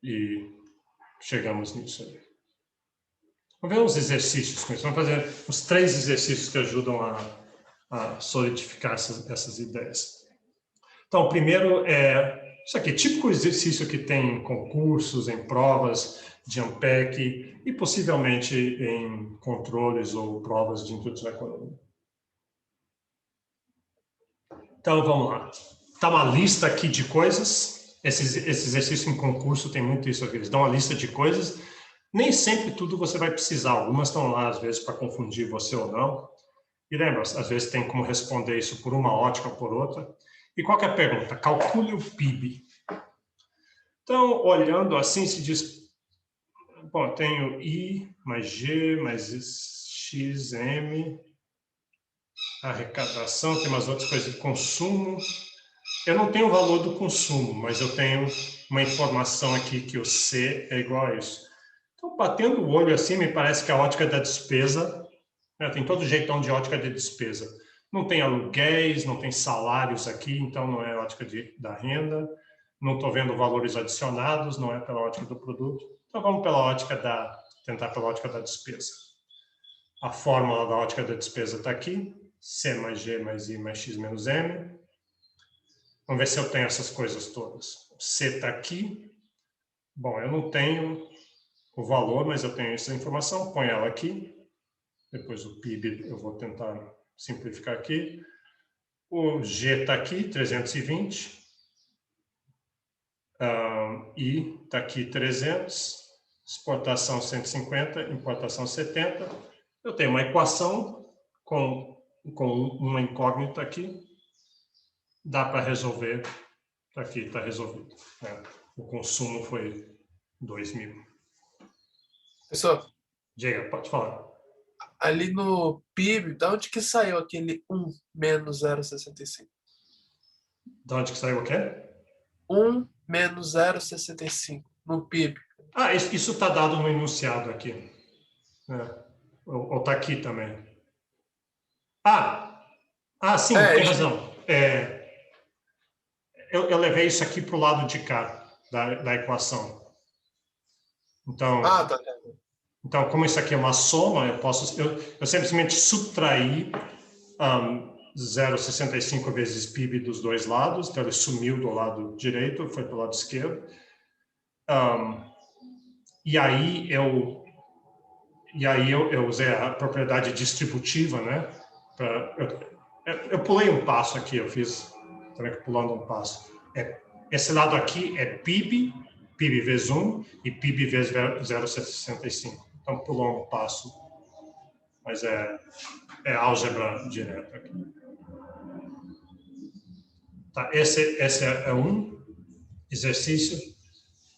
e chegamos nisso aí. Vamos ver uns exercícios com isso. Vamos fazer os 3 exercícios que ajudam a solidificar essas ideias. Então, o primeiro é isso aqui, típico exercício que tem em concursos, em provas de ANPEC e possivelmente em controles ou provas de introdução à economia. Então, vamos lá. Está uma lista aqui de coisas. Esse exercício em concurso tem muito isso aqui. Eles dão uma lista de coisas. Nem sempre tudo você vai precisar. Algumas estão lá, às vezes, para confundir você ou não. E lembra, às vezes tem como responder isso por uma ótica ou por outra. E qual que é a pergunta? Calcule o PIB. Então, olhando assim, se diz... Bom, eu tenho I mais G mais X, M... Arrecadação, tem umas outras coisas de consumo. Eu não tenho o valor do consumo, mas eu tenho uma informação aqui que o C é igual a isso. Então, batendo o olho assim, me parece que a ótica da despesa, tem todo jeitão de ótica de despesa. Não tem aluguéis, não tem salários aqui, então não é ótica da renda. Não estou vendo valores adicionados, não é pela ótica do produto. Então, vamos pela ótica tentar pela ótica da despesa. A fórmula da ótica da despesa está aqui. C mais G mais I mais X menos M. Vamos ver se eu tenho essas coisas todas. O C está aqui. Bom, eu não tenho o valor, mas eu tenho essa informação. Põe ela aqui. Depois o PIB eu vou tentar simplificar aqui. O G está aqui, 320. I está aqui, 300. Exportação, 150. Importação, 70. Eu tenho uma equação com uma incógnita aqui, dá para resolver. Aqui está resolvido. Né? O consumo foi 2.000. Professor, Diga, pode falar. ali no PIB, da onde que saiu aquele 1 menos 0,65? De onde que saiu o quê? 1 menos 0,65 no PIB. Ah, isso está dado no enunciado aqui. Né? Ou está aqui também. Sim, tem razão. Eu levei isso aqui para o lado de cá, da equação. Tá. Então, como isso aqui é uma soma, eu simplesmente subtraí 0,65 vezes PIB dos dois lados, então ele sumiu do lado direito, foi para o lado esquerdo. E aí eu usei a propriedade distributiva, né? Eu pulei um passo aqui, eu fiz também pulando um passo. Esse lado aqui é PIB vezes 1 e PIB vezes 0,65. Então pulou um passo, mas é álgebra direta aqui. Tá, esse é um exercício.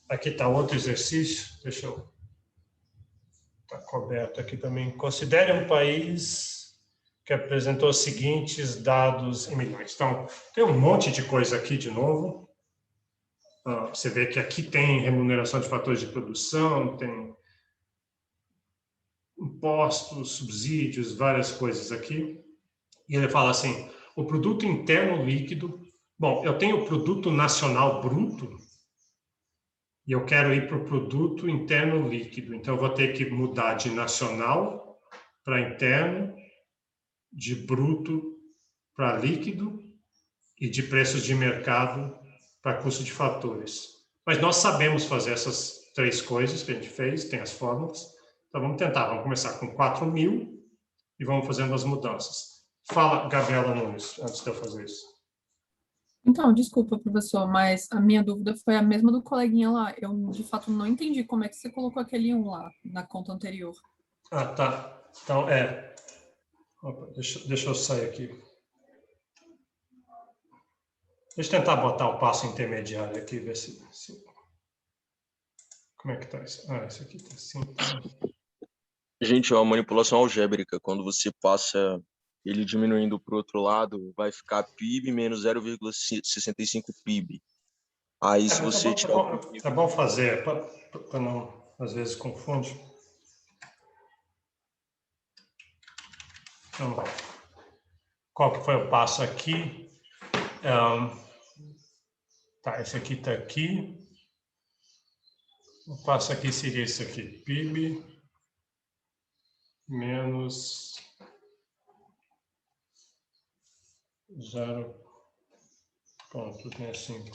Aqui está outro exercício. Deixa eu... Está coberto aqui também. Considere um país que apresentou os seguintes dados em milhões. Então, tem um monte de coisa aqui de novo. Você vê que aqui tem remuneração de fatores de produção, tem impostos, subsídios, várias coisas aqui. E ele fala assim, o produto interno líquido... Bom, eu tenho o produto nacional bruto e eu quero ir para o produto interno líquido. Então, eu vou ter que mudar de nacional para interno, de bruto para líquido e de preços de mercado para custo de fatores. Mas nós sabemos fazer essas três coisas que a gente fez, tem as fórmulas. Então, vamos tentar. Vamos começar com 4.000 e vamos fazendo as mudanças. Fala, Gabriela Nunes, antes de eu fazer isso. Então, desculpa, professor, mas a minha dúvida foi a mesma do coleguinha lá. Eu, de fato, não entendi como é que você colocou aquele 1 lá na conta anterior. Tá. Então, Opa, deixa eu sair aqui. Deixa eu tentar botar o passo intermediário aqui, ver se... Como é que tá isso? Esse aqui tá assim. Gente, é uma manipulação algébrica. Quando você passa ele diminuindo para o outro lado, vai ficar PIB menos 0,65 PIB. Aí, se você tirar o PIB... É bom fazer, para não, às vezes, confunde. Então, qual que foi o passo aqui? Tá, esse aqui está aqui. O passo aqui seria esse aqui, PIB menos 0,65.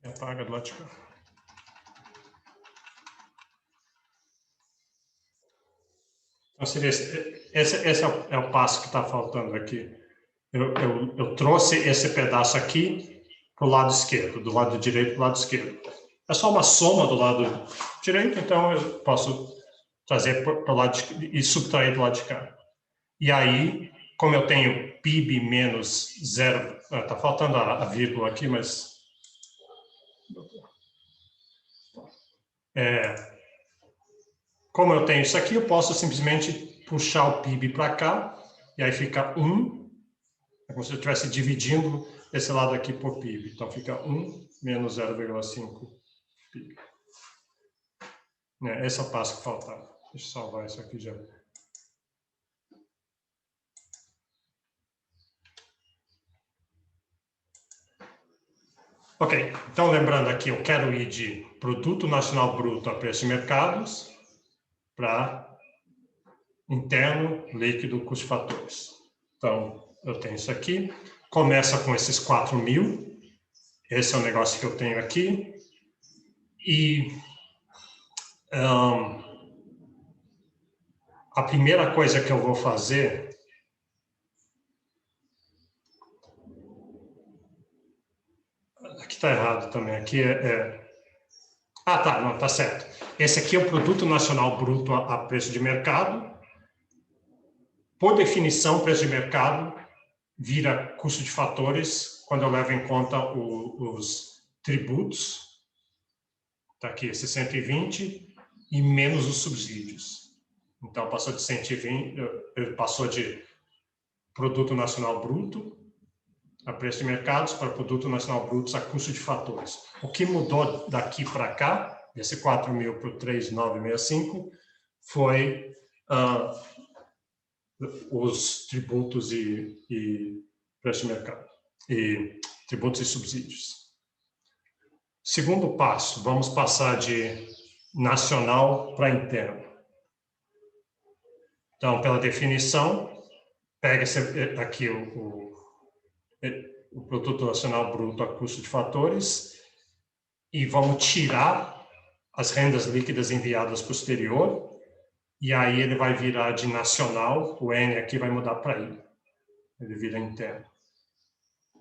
Apaga do lado de cá. Então, seria esse é o passo que está faltando aqui. Eu trouxe esse pedaço aqui para o lado esquerdo, do lado direito para o lado esquerdo. É só uma soma do lado direito, então eu posso trazer para o lado e subtrair do lado de cá. E aí, como eu tenho PIB menos 0, está faltando a vírgula aqui, mas... Como eu tenho isso aqui, eu posso simplesmente puxar o PIB para cá, e aí fica 1, é como se eu estivesse dividindo esse lado aqui por PIB. Então, fica 1 menos 0,5 PIB. Esse é o passo que faltava. Deixa eu salvar isso aqui já. Ok, então lembrando aqui, eu quero ir de produto nacional bruto a preço de mercados para interno, líquido, custo de fatores. Então, eu tenho isso aqui. Começa com esses 4.000. Esse é o negócio que eu tenho aqui. E a primeira coisa que eu vou fazer... Aqui está errado também. Aqui Ah, tá, não, tá certo. Esse aqui é o Produto Nacional Bruto a preço de mercado. Por definição, preço de mercado vira custo de fatores quando eu levo em conta os tributos, está aqui, esse 120, e menos os subsídios. Então, passou de 120, passou de Produto Nacional Bruto a preço de mercados para Produto Nacional Bruto a custo de fatores. O que mudou daqui para cá, desse 4.000 para o 3.965, foi os tributos e preço de mercado, e tributos e subsídios. Segundo passo, vamos passar de nacional para interno. Então, pela definição, pega aqui o Produto Nacional Bruto a custo de fatores e vamos tirar as rendas líquidas enviadas para o exterior, e aí ele vai virar de nacional, o N aqui vai mudar para I. Ele vira interno.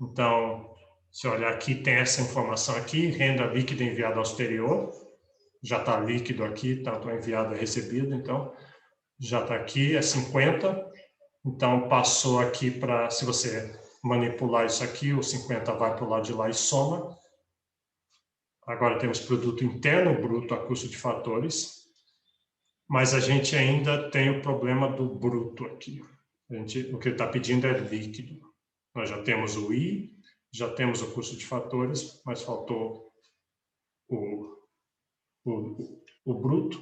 Então, se olhar aqui, tem essa informação aqui, renda líquida enviada ao exterior, já está líquido aqui, tanto enviado e recebido, então, já está aqui, é 50, então passou aqui para, se você manipular isso aqui, o 50 vai para o lado de lá e soma. Agora temos produto interno bruto a custo de fatores, mas a gente ainda tem o problema do bruto aqui. O que ele está pedindo é líquido. Nós já temos o I, já temos o custo de fatores, mas faltou o bruto.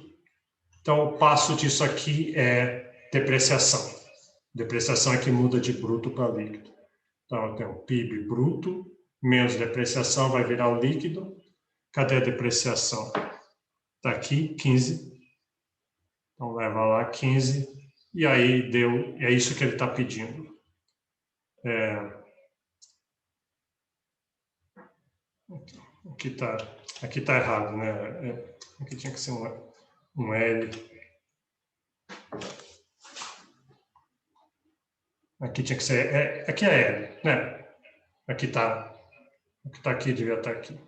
Então, o passo disso aqui é depreciação. Depreciação é que muda de bruto para líquido. Então, eu tenho o PIB bruto, menos depreciação, vai virar o líquido. Cadê a depreciação? Está aqui, 15. Então, leva lá 15. E aí, deu, é isso que ele está pedindo. Aqui tá errado, né? Aqui tinha que ser um L. Aqui tinha que ser... aqui é L, né? Aqui tá... O que está aqui devia estar aqui.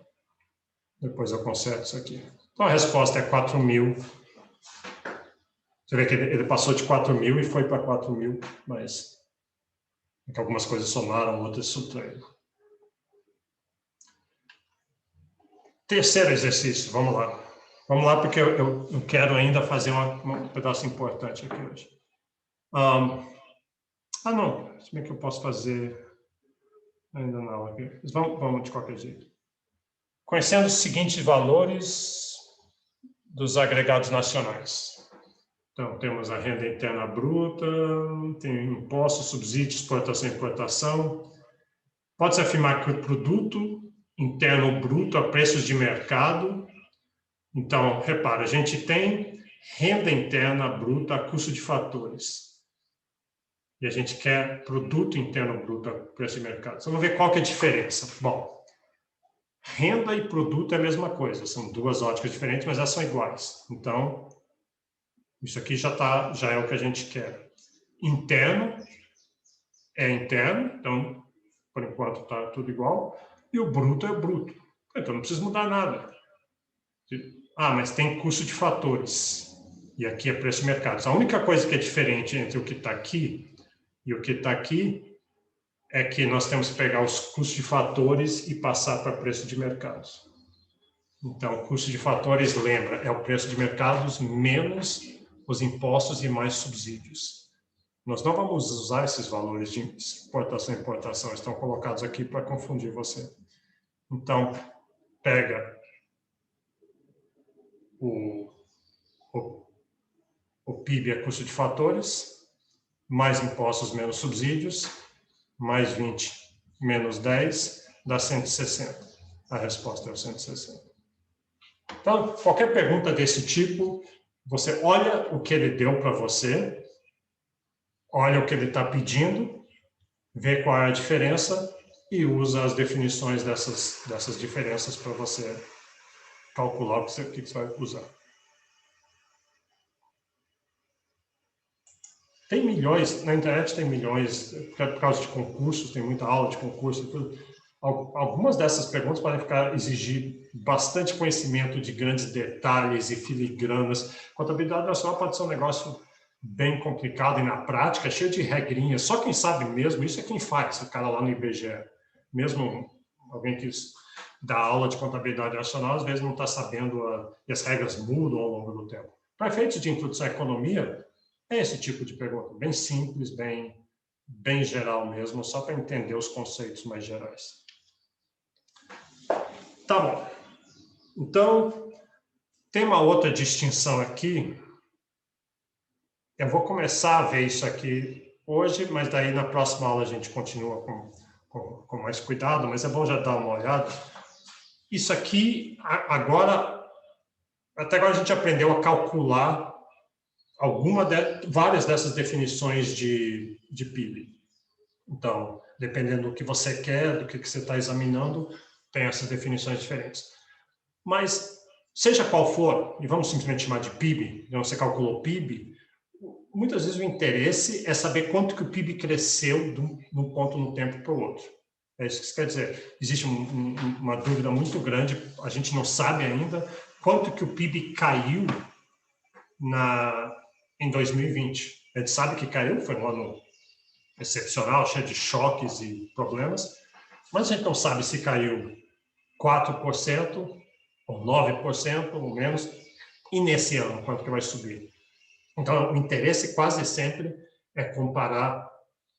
Depois eu conserto isso aqui. Então, a resposta é 4.000. Você vê que ele passou de 4.000 e foi para 4.000, mas algumas coisas somaram, outras subtraíram. Terceiro exercício, vamos lá. Vamos lá, porque eu quero ainda fazer um pedaço importante aqui hoje. Não, se bem que eu posso fazer ainda na aula aqui. Vamos de qualquer jeito. Conhecendo os seguintes valores dos agregados nacionais. Então, temos a renda interna bruta, tem impostos, subsídios, exportação e importação. Pode-se afirmar que o produto interno bruto a preços de mercado. Então, repara, a gente tem renda interna bruta a custo de fatores. E a gente quer produto interno bruto a preço de mercado. Então, vamos ver qual que é a diferença. Bom, renda e produto é a mesma coisa. São duas óticas diferentes, mas elas são iguais. Então, isso aqui já é o que a gente quer. Interno é interno, então, por enquanto, está tudo igual. E o bruto é bruto. Então, não precisa mudar nada. Mas tem custo de fatores. E aqui é preço de mercado. A única coisa que é diferente entre o que está aqui e o que está aqui é que nós temos que pegar os custos de fatores e passar para preço de mercados. Então, o custo de fatores, lembra, é o preço de mercados menos os impostos e mais subsídios. Nós não vamos usar esses valores de exportação e importação, estão colocados aqui para confundir você. Então, pega o PIB é custo de fatores, mais impostos menos subsídios, mais 20 menos 10, dá 160. A resposta é o 160. Então, qualquer pergunta desse tipo, você olha o que ele deu para você, olha o que ele está pedindo, vê qual é a diferença e usa as definições dessas diferenças para você calcular o que você vai usar. Tem milhões, na internet tem milhões, por causa de concursos, tem muita aula de concurso e tudo. Algumas dessas perguntas podem exigir bastante conhecimento de grandes detalhes e filigranas. Contabilidade nacional pode ser um negócio bem complicado e, na prática, cheio de regrinhas. Só quem sabe mesmo, isso é quem faz, o cara lá no IBGE. Mesmo alguém que dá aula de contabilidade nacional, às vezes não está sabendo, e as regras mudam ao longo do tempo. Para efeitos de introdução à economia, é esse tipo de pergunta, bem simples, bem geral mesmo, só para entender os conceitos mais gerais. Tá bom. Então, tem uma outra distinção aqui. Eu vou começar a ver isso aqui hoje, mas daí na próxima aula a gente continua com mais cuidado, mas é bom já dar uma olhada. Isso aqui, até agora a gente aprendeu a calcular várias dessas definições de PIB. Então, dependendo do que você quer, do que você está examinando, tem essas definições diferentes. Mas, seja qual for, e vamos simplesmente chamar de PIB, então você calculou PIB, muitas vezes o interesse é saber quanto que o PIB cresceu de um ponto no tempo para o outro. É isso que isso quer dizer. Existe uma dúvida muito grande, a gente não sabe ainda quanto que o PIB caiu em 2020. A gente sabe que caiu, foi um ano excepcional, cheio de choques e problemas, mas a gente não sabe se caiu 4%, ou 9%, ou menos, e nesse ano, quanto que vai subir. Então, o interesse quase sempre é comparar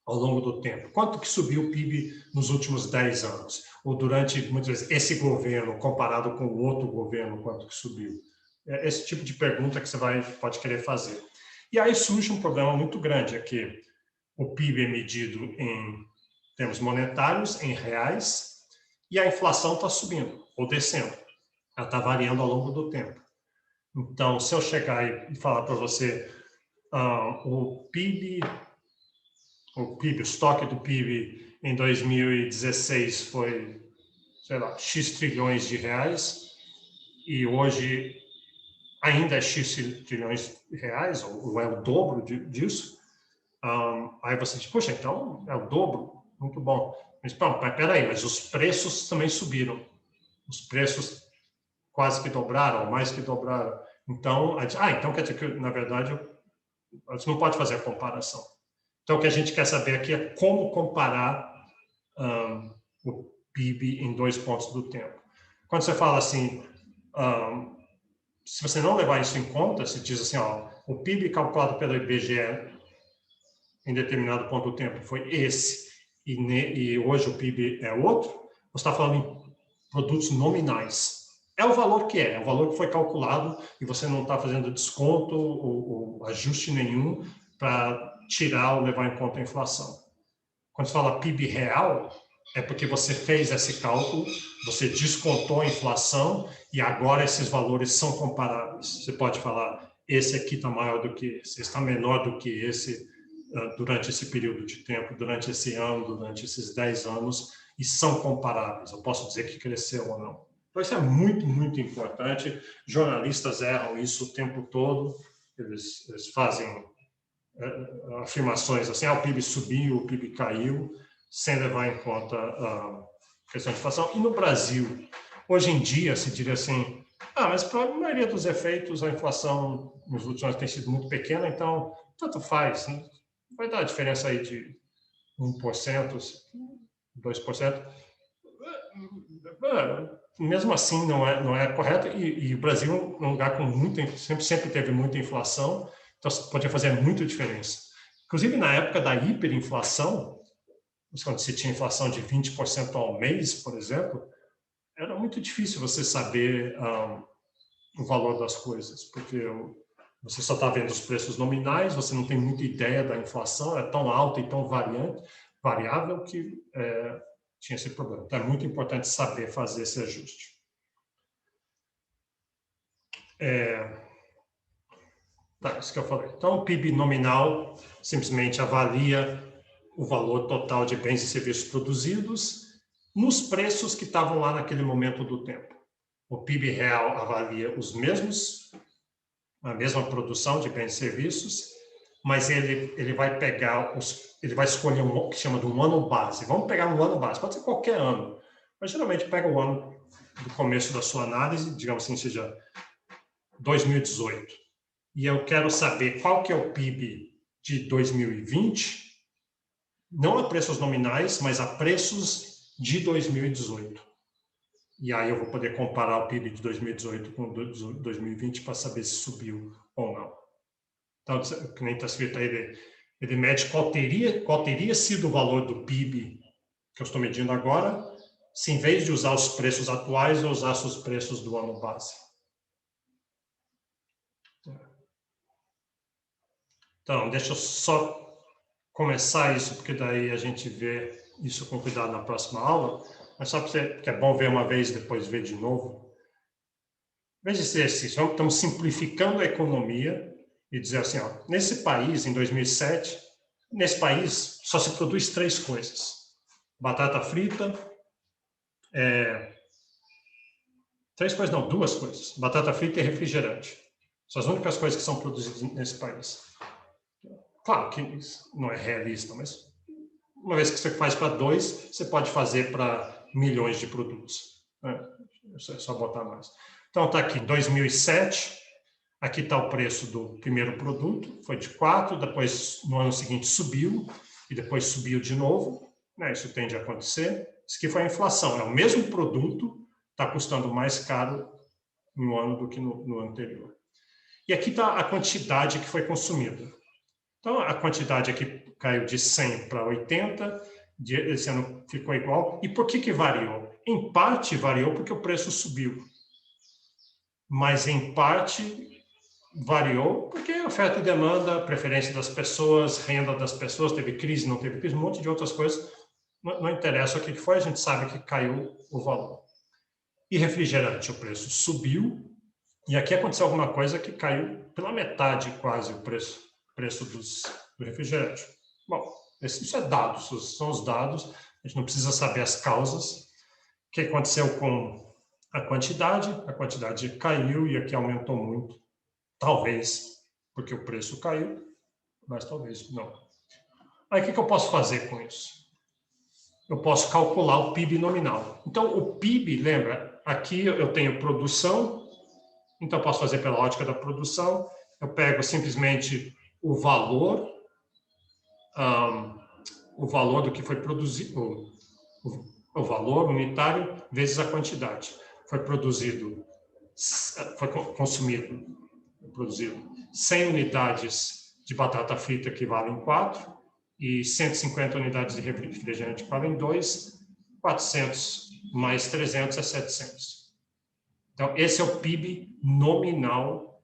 ao longo do tempo. Quanto que subiu o PIB nos últimos 10 anos? Ou durante, muitas vezes, esse governo comparado com o outro governo, quanto que subiu? É esse tipo de pergunta que você pode querer fazer. E aí surge um problema muito grande, é que o PIB é medido em termos monetários, em reais, e a inflação está subindo ou descendo. Ela está variando ao longo do tempo. Então, se eu chegar e falar para você o estoque do PIB em 2016 foi, sei lá, X trilhões de reais, e hoje ainda é X trilhões de reais, ou é o dobro disso, aí você diz, poxa, então é o dobro, muito bom. Mas, peraí, mas os preços também subiram. Os preços quase que dobraram, ou mais que dobraram. Então, então quer dizer que, na verdade, a gente não pode fazer a comparação. Então, o que a gente quer saber aqui é como comparar o PIB em 2 pontos do tempo. Quando você fala assim, se você não levar isso em conta, se diz assim, o PIB calculado pelo IBGE em determinado ponto do tempo foi esse, e hoje o PIB é outro, você está falando em produtos nominais. É o valor que é o valor que foi calculado e você não está fazendo desconto ou ajuste nenhum para tirar ou levar em conta a inflação. Quando você fala PIB real, é porque você fez esse cálculo, você descontou a inflação e agora esses valores são comparáveis. Você pode falar, esse aqui está maior do que esse está menor do que esse durante esse período de tempo, durante esse ano, durante esses 10 anos, e são comparáveis. Eu posso dizer que cresceu ou não. Então, isso é muito, muito importante. Jornalistas erram isso o tempo todo. Eles fazem afirmações assim, o PIB subiu, o PIB caiu, sem levar em conta a questão de inflação. E no Brasil, hoje em dia, se diria assim, mas para a maioria dos efeitos, a inflação nos últimos anos tem sido muito pequena, então, tanto faz. Né? Vai dar a diferença aí de 1%, 2%. Mesmo assim, não é correto. E o Brasil é um lugar com sempre teve muita inflação, então podia fazer muita diferença. Inclusive, na época da hiperinflação, quando se tinha inflação de 20% ao mês, por exemplo, era muito difícil você saber o valor das coisas, porque você só está vendo os preços nominais, você não tem muita ideia da inflação, é tão alta e tão variável que tinha esse problema. Então, é muito importante saber fazer esse ajuste. Isso que eu falei. Então, o PIB nominal simplesmente avalia o valor total de bens e serviços produzidos nos preços que estavam lá naquele momento do tempo. O PIB real avalia a mesma produção de bens e serviços, mas ele vai escolher o que chama de um ano base. Vamos pegar um ano base, pode ser qualquer ano. Mas geralmente pega o ano do começo da sua análise, digamos assim, seja 2018. E eu quero saber qual que é o PIB de 2020, não a preços nominais, mas a preços de 2018. E aí eu vou poder comparar o PIB de 2018 com 2020 para saber se subiu ou não. Então, que nem está escrito aí, ele mede qual teria sido o valor do PIB que eu estou medindo agora, se em vez de usar os preços atuais, eu usasse os preços do ano base. Então, deixa eu só começar isso, porque daí a gente vê isso com cuidado na próxima aula. Mas só porque é bom ver uma vez, depois ver de novo. Veja esse exercício. Estamos simplificando a economia e dizer assim, ó, nesse país, em 2007, nesse país só se produz 3 coisas. Batata frita, 3 coisas não, 2 coisas. Batata frita e refrigerante. São as únicas coisas que são produzidas nesse país. Claro que isso não é realista, mas uma vez que você faz para 2, você pode fazer para milhões de produtos. Né? É só botar mais. Então, está aqui, 2007, aqui está o preço do primeiro produto, foi de 4, depois, no ano seguinte, subiu, e depois subiu de novo. Né? Isso tende a acontecer. Isso aqui foi a inflação, é o mesmo produto, está custando mais caro em um ano do que no anterior. E aqui está a quantidade que foi consumida. Então, a quantidade aqui caiu de 100 para 80, esse ano ficou igual. E por que variou? Em parte variou porque o preço subiu. Mas, em parte, variou porque oferta e demanda, preferência das pessoas, renda das pessoas, teve crise, não teve crise, um monte de outras coisas. Não interessa o que foi, a gente sabe que caiu o valor. E refrigerante, o preço subiu. E aqui aconteceu alguma coisa que caiu pela metade quase o preço do refrigerante. Bom, isso é dados, são os dados, a gente não precisa saber as causas. O que aconteceu com a quantidade caiu e aqui aumentou muito. Talvez porque o preço caiu, mas talvez não. Aí o que eu posso fazer com isso? Eu posso calcular o PIB nominal. Então, o PIB, lembra, aqui eu tenho produção, então eu posso fazer pela ótica da produção, eu pego simplesmente o valor do que foi produzido, o valor unitário vezes a quantidade. Foi produzido 100 unidades de batata frita que valem 4 e 150 unidades de refrigerante que valem 2, 400 mais 300 é 700. Então, esse é o PIB nominal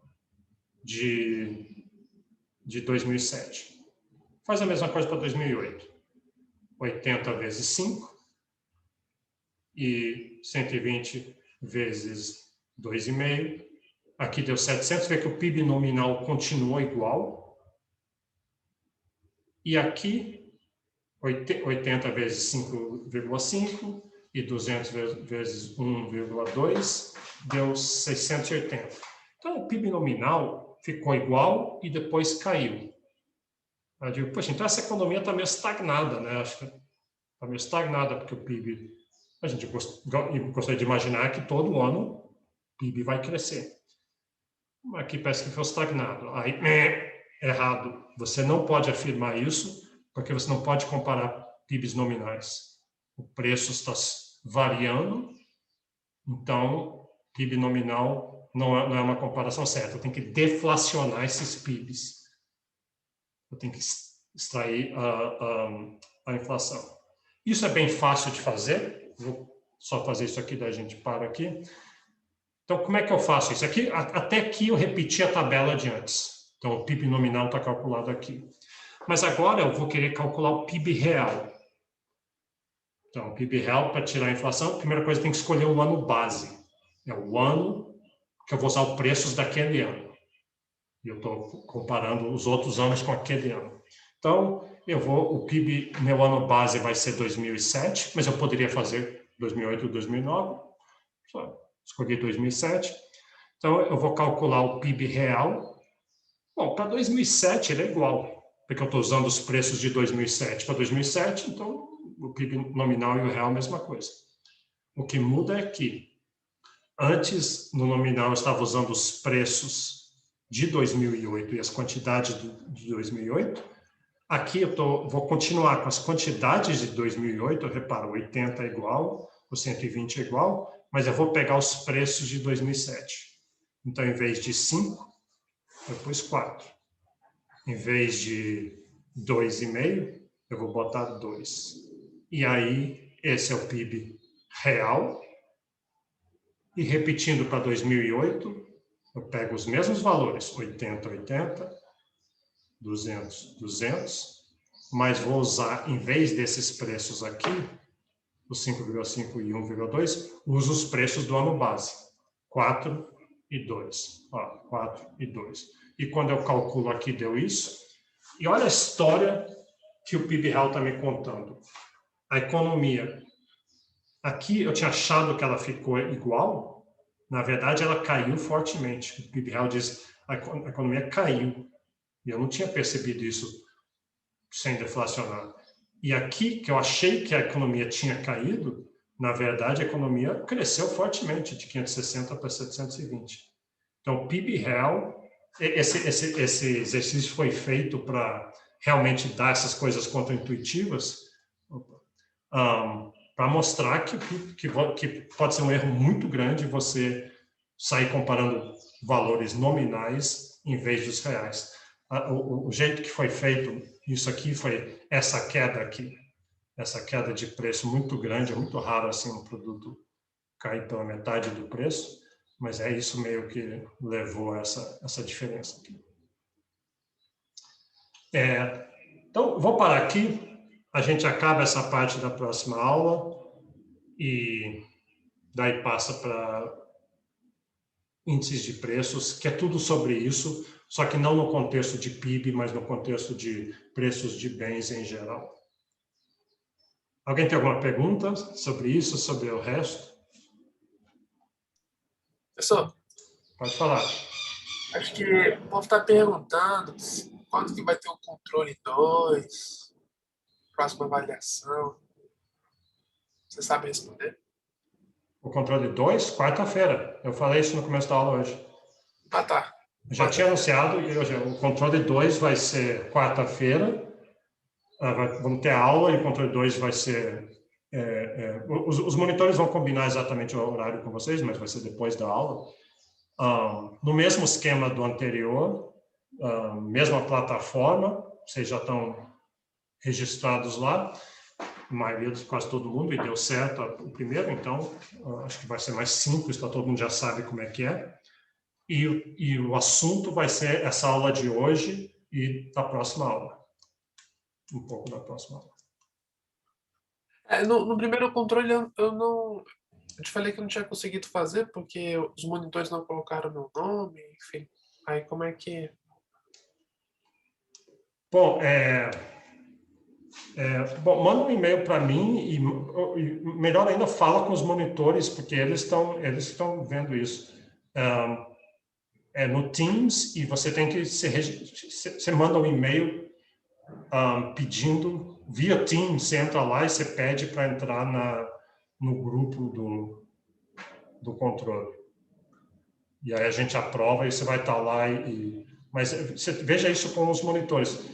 de 2007. Faz a mesma coisa para 2008. 80 vezes 5 e 120 vezes 2,5. Aqui deu 700. Vê que o PIB nominal continuou igual. E aqui, 80 vezes 5,5 e 200 vezes 1,2 deu 680. Então, o PIB nominal ficou igual e depois caiu. Eu digo, poxa, então essa economia está meio estagnada, né? Acho que está meio estagnada, porque o PIB, a gente gostaria de imaginar que todo ano o PIB vai crescer. Aqui parece que ficou estagnado. Aí, errado. Você não pode afirmar isso, porque você não pode comparar PIBs nominais. O preço está variando, então PIB nominal não é uma comparação certa. Eu tenho que deflacionar esses PIBs. Eu tenho que extrair a inflação. Isso é bem fácil de fazer. Vou só fazer isso aqui, daí a gente para aqui. Então, como é que eu faço isso? Aqui, até aqui eu repeti a tabela de antes. Então, o PIB nominal está calculado aqui. Mas agora eu vou querer calcular o PIB real. Então, o PIB real, para tirar a inflação, a primeira coisa tem que escolher o ano base. É o ano que eu vou usar os preços daquele ano. E eu estou comparando os outros anos com aquele ano. Então, o PIB, meu ano base vai ser 2007, mas eu poderia fazer 2008 ou 2009. Só escolhi 2007. Então, eu vou calcular o PIB real. Bom, para 2007 ele é igual, porque eu estou usando os preços de 2007 para 2007, então o PIB nominal e o real é a mesma coisa. O que muda é que antes, no nominal, eu estava usando os preços de 2008 e as quantidades de 2008. Aqui eu vou continuar com as quantidades de 2008, repara, 80 é igual, o 120 é igual, mas eu vou pegar os preços de 2007. Então, em vez de 5, eu pus 4. Em vez de 2,5, eu vou botar 2. E aí, esse é o PIB real. E repetindo para 2008, eu pego os mesmos valores, 80, 80, 200, 200, mas vou usar, em vez desses preços aqui, os 5,5 e 1,2, uso os preços do ano base, 4 e 2. Ó, 4 e 2. E quando eu calculo aqui, deu isso. E olha a história que o PIB real está me contando. A economia. Aqui eu tinha achado que ela ficou igual. Na verdade, ela caiu fortemente. O PIB real diz a economia caiu. E eu não tinha percebido isso sem deflacionar. E aqui, que eu achei que a economia tinha caído, na verdade, a economia cresceu fortemente, de 560 para 720. Então, o PIB real, esse exercício foi feito para realmente dar essas coisas contraintuitivas, para mostrar que pode ser um erro muito grande você sair comparando valores nominais em vez dos reais. O jeito que foi feito isso aqui foi essa queda aqui, essa queda de preço muito grande, é muito raro assim um produto cair pela metade do preço, mas é isso meio que levou a essa diferença aqui. Então, vou parar aqui, a gente acaba essa parte da próxima aula e daí passa para índices de preços, que é tudo sobre isso, só que não no contexto de PIB, mas no contexto de preços de bens em geral. Alguém tem alguma pergunta sobre isso, sobre o resto? Professor, Pode falar. acho que o povo está perguntando quando que vai ter o controle 2, próxima avaliação. Você sabe responder? O controle 2, quarta-feira. Eu falei isso no começo da aula hoje. Ah, tá. Eu já tinha anunciado, o controle 2 vai ser quarta-feira. Vamos ter aula e o controle 2 vai ser... os monitores vão combinar exatamente o horário com vocês, mas vai ser depois da aula. No mesmo esquema do anterior, mesma plataforma, vocês já estão registrados lá, a maioria de quase todo mundo, e deu certo o primeiro, então acho que vai ser mais simples, para todo mundo já sabe como é que é. E o assunto vai ser essa aula de hoje e da próxima aula. Um pouco da próxima aula. No primeiro controle eu não... Eu te falei que eu não tinha conseguido fazer porque os monitores não colocaram meu nome, enfim. Aí como é que... Bom, manda um e-mail para mim e melhor ainda fala com os monitores, porque eles estão vendo isso. No Teams, e você tem que você manda um e-mail pedindo via Teams, você entra lá e você pede para entrar no grupo do controle. E aí a gente aprova e você vai estar lá mas você veja isso com os monitores.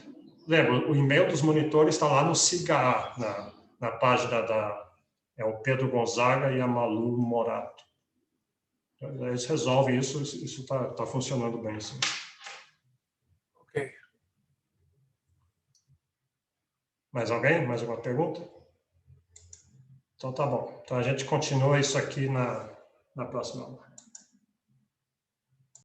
Lembra, o e-mail dos monitores está lá no SIGA, na página é o Pedro Gonzaga e a Malu Morato. Eles resolvem isso está funcionando bem, sim. Ok. Mais alguém? Mais alguma pergunta? Então tá bom. Então a gente continua isso aqui na próxima aula.